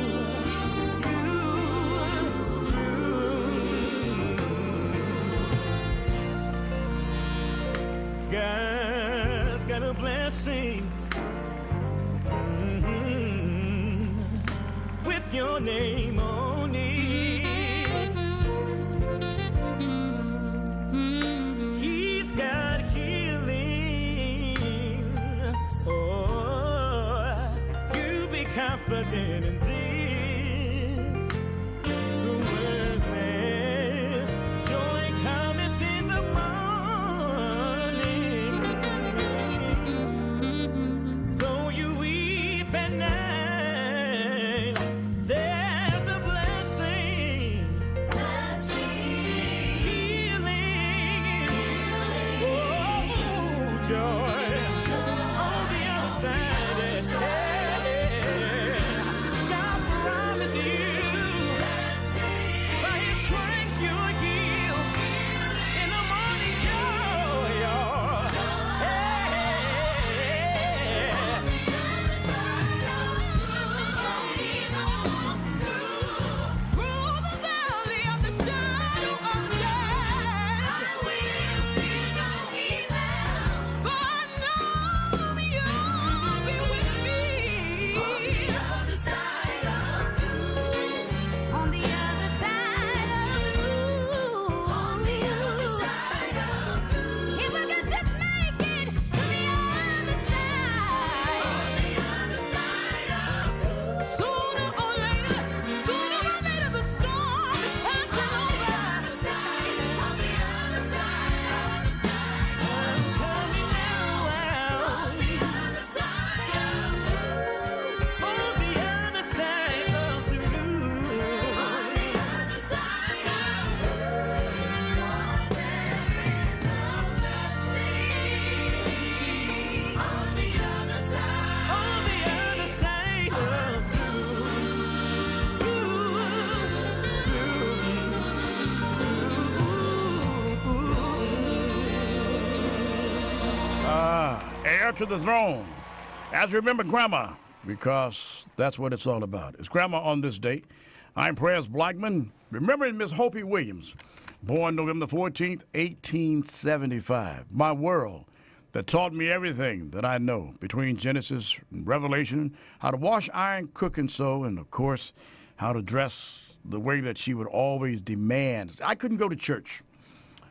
God's got a blessing with your name on it. He's got healing. Oh, you be confident in this. The word says, joy cometh in the morning. Though you weep at night, there's a blessing, healing, oh, joy on the other side. God promised you, by His stripes you're healed. In the morning joy, through the valley of the shadow of death, for I know you'll be with me. On the other side of through. On the other side of through. On the other side of through. If we could just make it to the other side. On the other side of through. Sooner or later, the storm is passing over. On the other side. I'm coming now. On the other side of through. On the other side of the room. On the other side of through. Lord, there is a blessing. On the other side. On the other side of Heir to the throne. As you remember Grandma, because that's what it's all about. It's Grandma on this day. I'm Prayers Blackman, remembering Miss Hopi Williams. Born November 14th, 1875. My world that taught me everything that I know between Genesis and Revelation, how to wash, iron, cook, and sew, and of course, how to dress the way that she would always demand. I couldn't go to church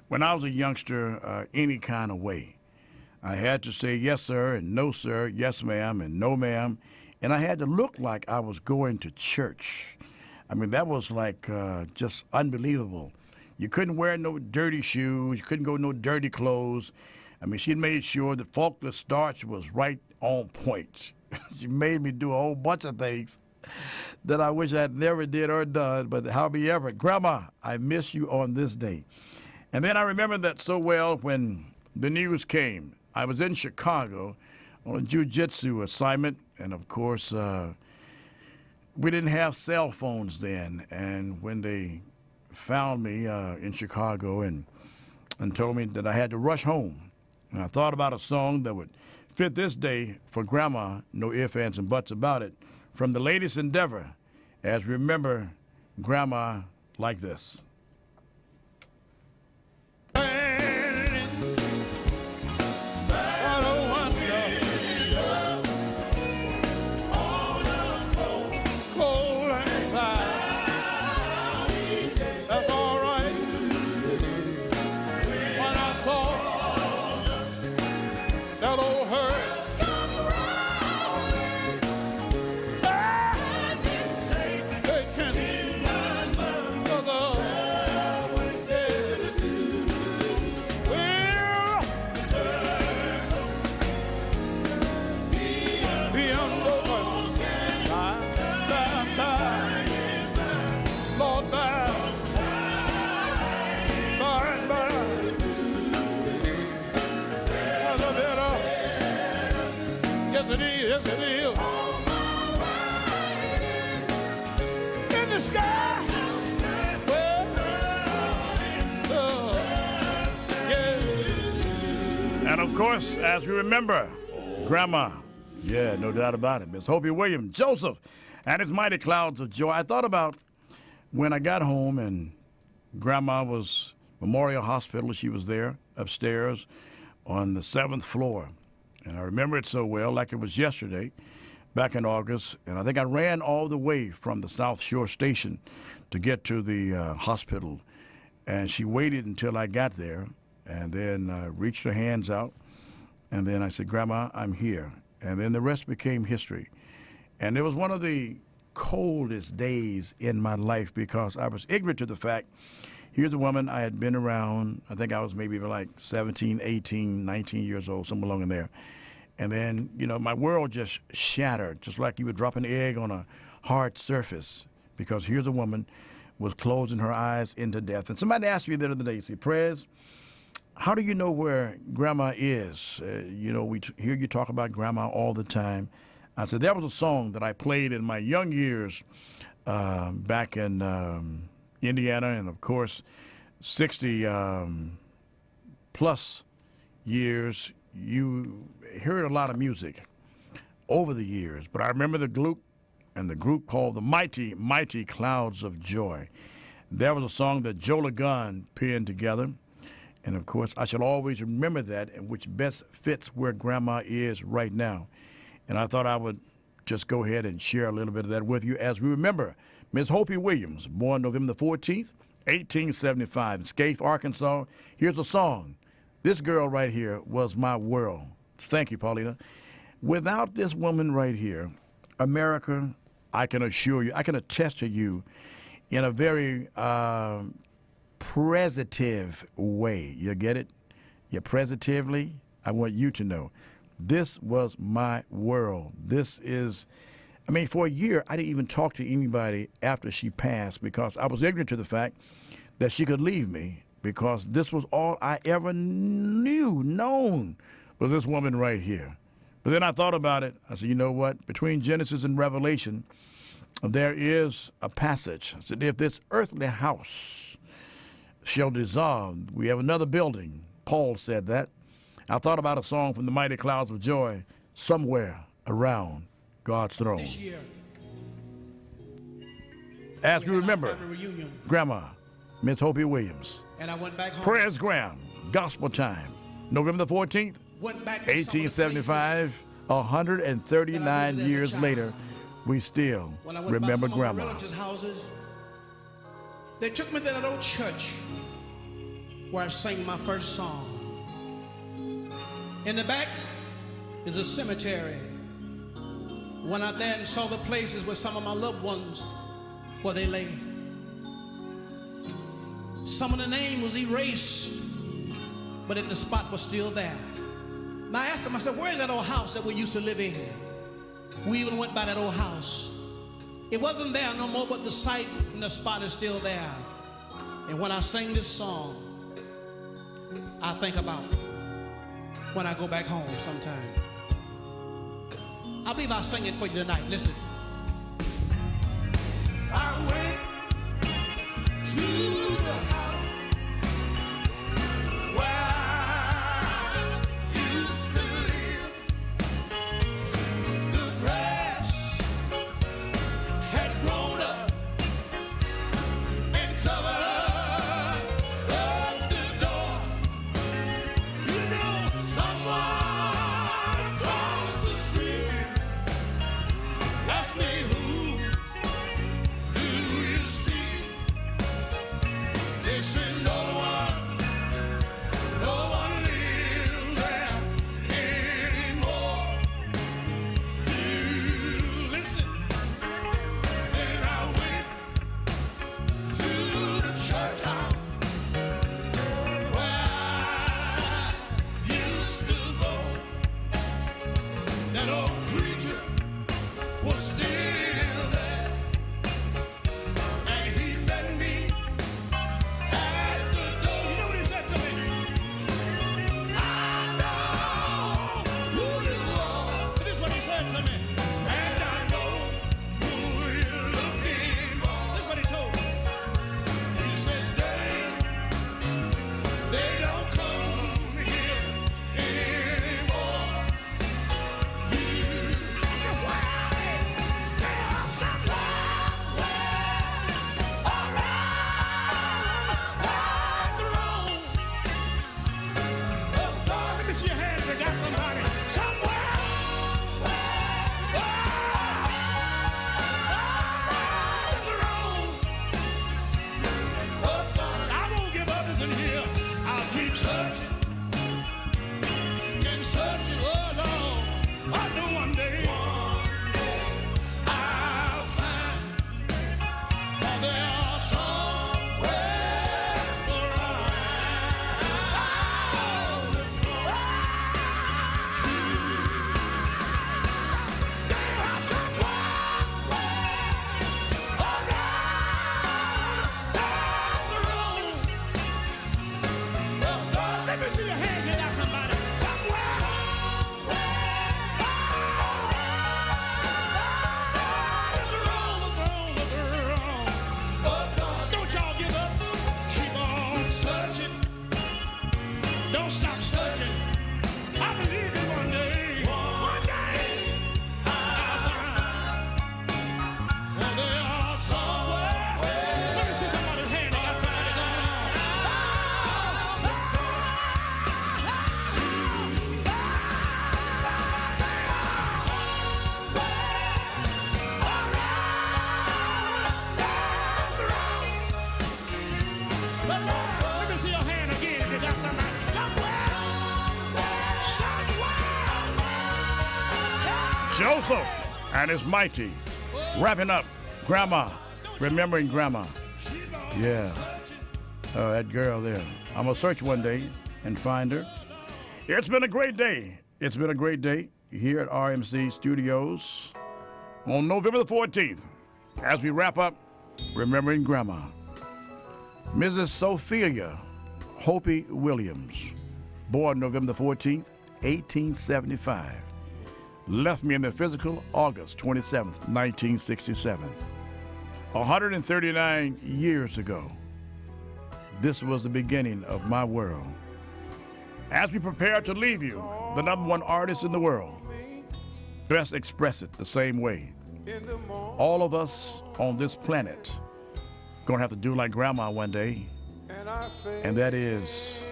when I was a youngster any kind of way. I had to say yes, sir, and no, sir, yes, ma'am, and no, ma'am. And I had to look like I was going to church. I mean, that was like just unbelievable. You couldn't wear no dirty shoes. You couldn't go no dirty clothes. I mean, she made sure that faultless starch was right on point. She made me do a whole bunch of things that I wish I'd never did or done, but however, Grandma, I miss you on this day. And then I remember that so well when the news came. I was in Chicago on a jiu-jitsu assignment, and of course, we didn't have cell phones then. And when they found me in Chicago and told me that I had to rush home, and I thought about a song that would fit this day for Grandma, no ifs, ands, and buts about it, from the latest endeavor, as remember Grandma like this. And of course, as we remember, Grandma, yeah, no doubt about it, Miss Hopi Williams, Joseph, and his mighty clouds of joy. I thought about when I got home and Grandma was Memorial Hospital. She was there upstairs on the 7th floor. And I remember it so well, like it was yesterday, back in August. And I think I ran all the way from the South Shore Station to get to the hospital. And she waited until I got there and then reached her hands out. And then I said, Grandma, I'm here. And then the rest became history. And it was one of the coldest days in my life because I was ignorant to the fact, here's a woman I had been around. I think I was maybe like 17, 18, 19 years old, somewhere along in there. And then, you know, my world just shattered, just like you would drop an egg on a hard surface, because here's a woman was closing her eyes into death. And somebody asked me the other day, say, Prez, how do you know where Grandma is? You know, we hear you talk about Grandma all the time. I said, there was a song that I played in my young years back in Indiana, and of course, 60 plus years. You heard a lot of music over the years, but I remember the group called the Mighty, Mighty Clouds of Joy. There was a song that Joe LeGun penned together, and of course, I shall always remember that, and which best fits where Grandma is right now. And I thought I would just go ahead and share a little bit of that with you as we remember Miss Hopi Williams, born November 14th, 1875 in Scaife, Arkansas. Here's a song. This girl right here was my world. Thank you, Paulina. Without this woman right here, America, I can assure you, I can attest to you in a very positive way. You get it? Yeah, positively, I want you to know. This was my world. This is, I mean, for a year, I didn't even talk to anybody after she passed because I was ignorant to the fact that she could leave me, because this was all I ever known was this woman right here. But then I thought about it. I said, you know what? Between Genesis and Revelation, there is a passage. I said, if this earthly house shall dissolve, we have another building. Paul said that. I thought about a song from the Mighty Clouds of Joy, Somewhere Around God's Throne. This year, As we remember, Grandma, Miss Hopi Williams. And I went back home. Presgram, Gospel Time, November the 14th, Went back to some of the 1875, 139 as a years child. later, we still When I went remember by some of my Grandma. relatives' houses, they took me to that old church where I sang my first song. In the back is a cemetery. Went out there and saw the places where some of my loved ones, where they lay. Some of the name was erased, but the spot was still there. Now I asked them, I said, where's that old house that we used to live in? We even went by that old house. It wasn't there no more, but the site and the spot is still there. And when I sing this song, I think about when I go back home sometime. I believe I'll sing it for you tonight. Listen. I went to the house where I used to live. The grass had grown up and covered up the door. You know, someone across the street asked me, who do you see? They said, no one lives there anymore. You listen. Then I went to the church house where I used to go. That old preacher was still there, and he met me at the door. You know what he said to me? I know who you are. This is what he said to me. And I know who you're looking for. This is what he told me. He said, they don't come here anymore. I said, why? They are somewhere around the road. Oh, God, let me see your hands. They got somebody somewhere around the road. Oh, God, I won't give up. Listen here. I'll keep searching and searching. Oh, Lord, I know one day I'll find that they are somewhere around the They are somewhere around the road. Oh, God, let me see your hands. You got somebody somewhere. Don't y'all give up. Keep on searching. Don't stop searching. I believe that one day I'll find that they are somewhere. Let me see somebody's hand. They got somebody going Let me see your hand again if you got somebody. Joseph and his mighty, wrapping up Grandma, remembering Grandma. Yeah, that girl there. I'm going to search one day and find her. It's been a great day. It's been a great day here at RMC Studios on November the 14th as we wrap up remembering Grandma. Mrs. Sophia Hopi Williams, born November the 14th, 1875. Left me in the physical August 27th, 1967. 139 years ago, this was the beginning of my world. As we prepare to leave you, the #1 artist in the world, best express it the same way. All of us on this planet gonna have to do like Grandma one day and that is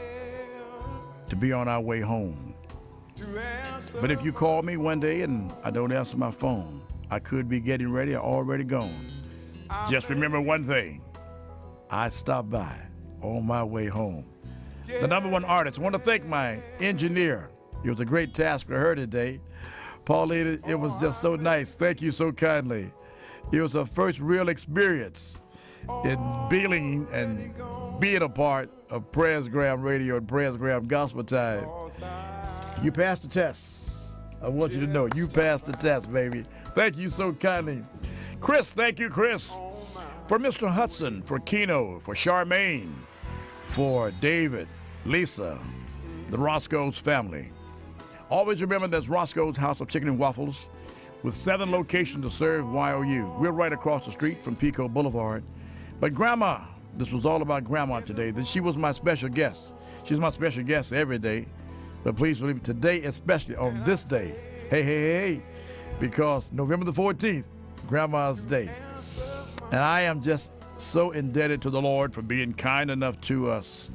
to be on our way home. But if you call me one day and I don't answer my phone, I could be getting ready or already gone. Just remember one thing. I stopped by on my way home. The number one artist. I want to thank my engineer. It was a great task for her today. Paulina, it was just so nice. Thank you so kindly. It was her first real experience in being and being a part of Presgram Radio and Presgram Gospel Time. You passed the test. I want you to know you passed the test, baby. Thank you so kindly. Chris, thank you, Chris. For Mr. Hudson, for Keno, for Charmaine, for David, Lisa, the Roscoe's family. Always remember there's Roscoe's House of Chicken and Waffles with 7 locations to serve YOU. We're right across the street from Pico Boulevard. But Grandma, this was all about Grandma today. She was my special guest. She's my special guest every day. But please believe me, today, especially on this day, hey, because November the 14th, Grandma's Day. And I am just so indebted to the Lord for being kind enough to us,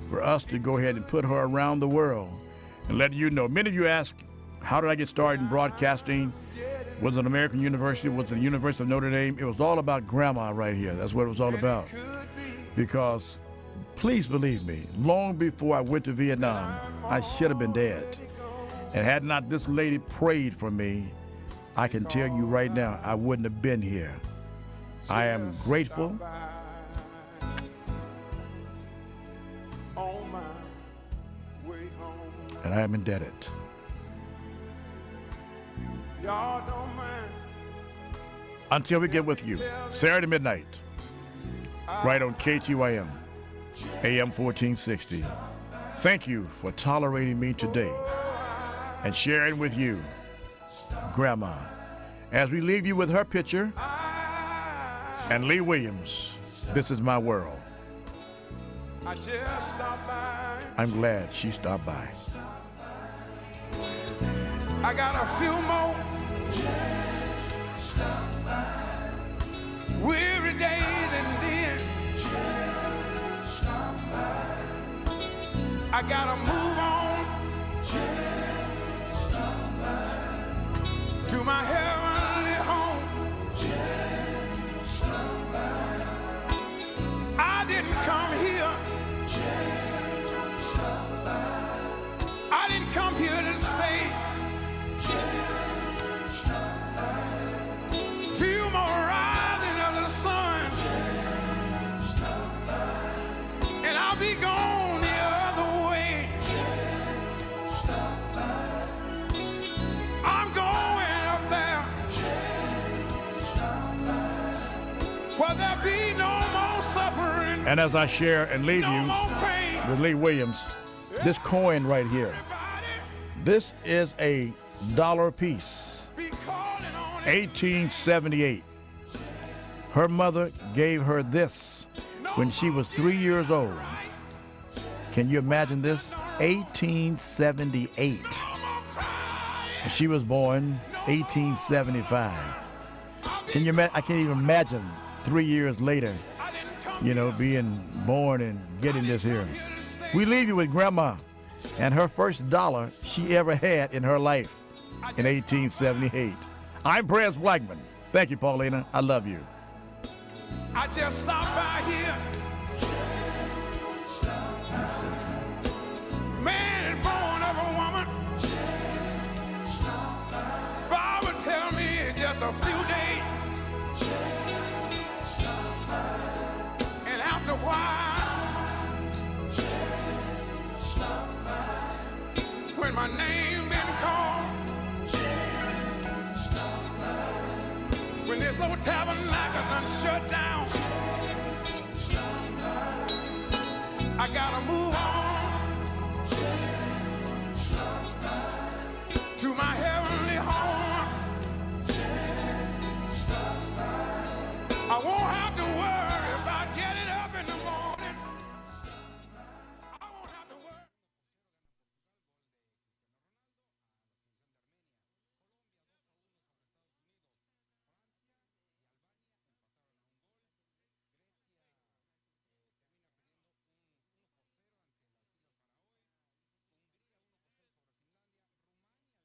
for us to go ahead and put her around the world and let you know. Many of you ask, how did I get started in broadcasting? Was it an American university? Was it the University of Notre Dame? It was all about Grandma right here. That's what it was all about. Because, please believe me, long before I went to Vietnam, I should have been dead. And had not this lady prayed for me, I can tell you right now, I wouldn't have been here. I am grateful. And I am indebted. Until we get with you, Saturday midnight, right on KTYM, AM 1460. Thank you for tolerating me today and sharing with you, Grandma. As we leave you with her picture and Lee Williams, This Is My World. I'm glad she stopped by. I got a few more weary days and then I gotta move on to my heavenly home. I didn't come here. I didn't come here to stay. Few more rising of the sun, and I'll be gone the other way. I'm going up there where there be no more suffering. And as I share and leave you with Lee Williams, this coin right here, this is a dollar piece, 1878. Her mother gave her this when she was 3 years old. Can you imagine this? 1878. And she was born 1875. Can you imagine? I can't even imagine 3 years later, being born and getting this here. We leave you with Grandma and her first dollar she ever had in her life in 1878. I'm Prez Blackman. Thank you, Paulina. I love you. I just stopped by here. Man is born of a woman. God would tell me in just a few days. And after a while, when my name been called, when this old tabernacle done shut down, I gotta move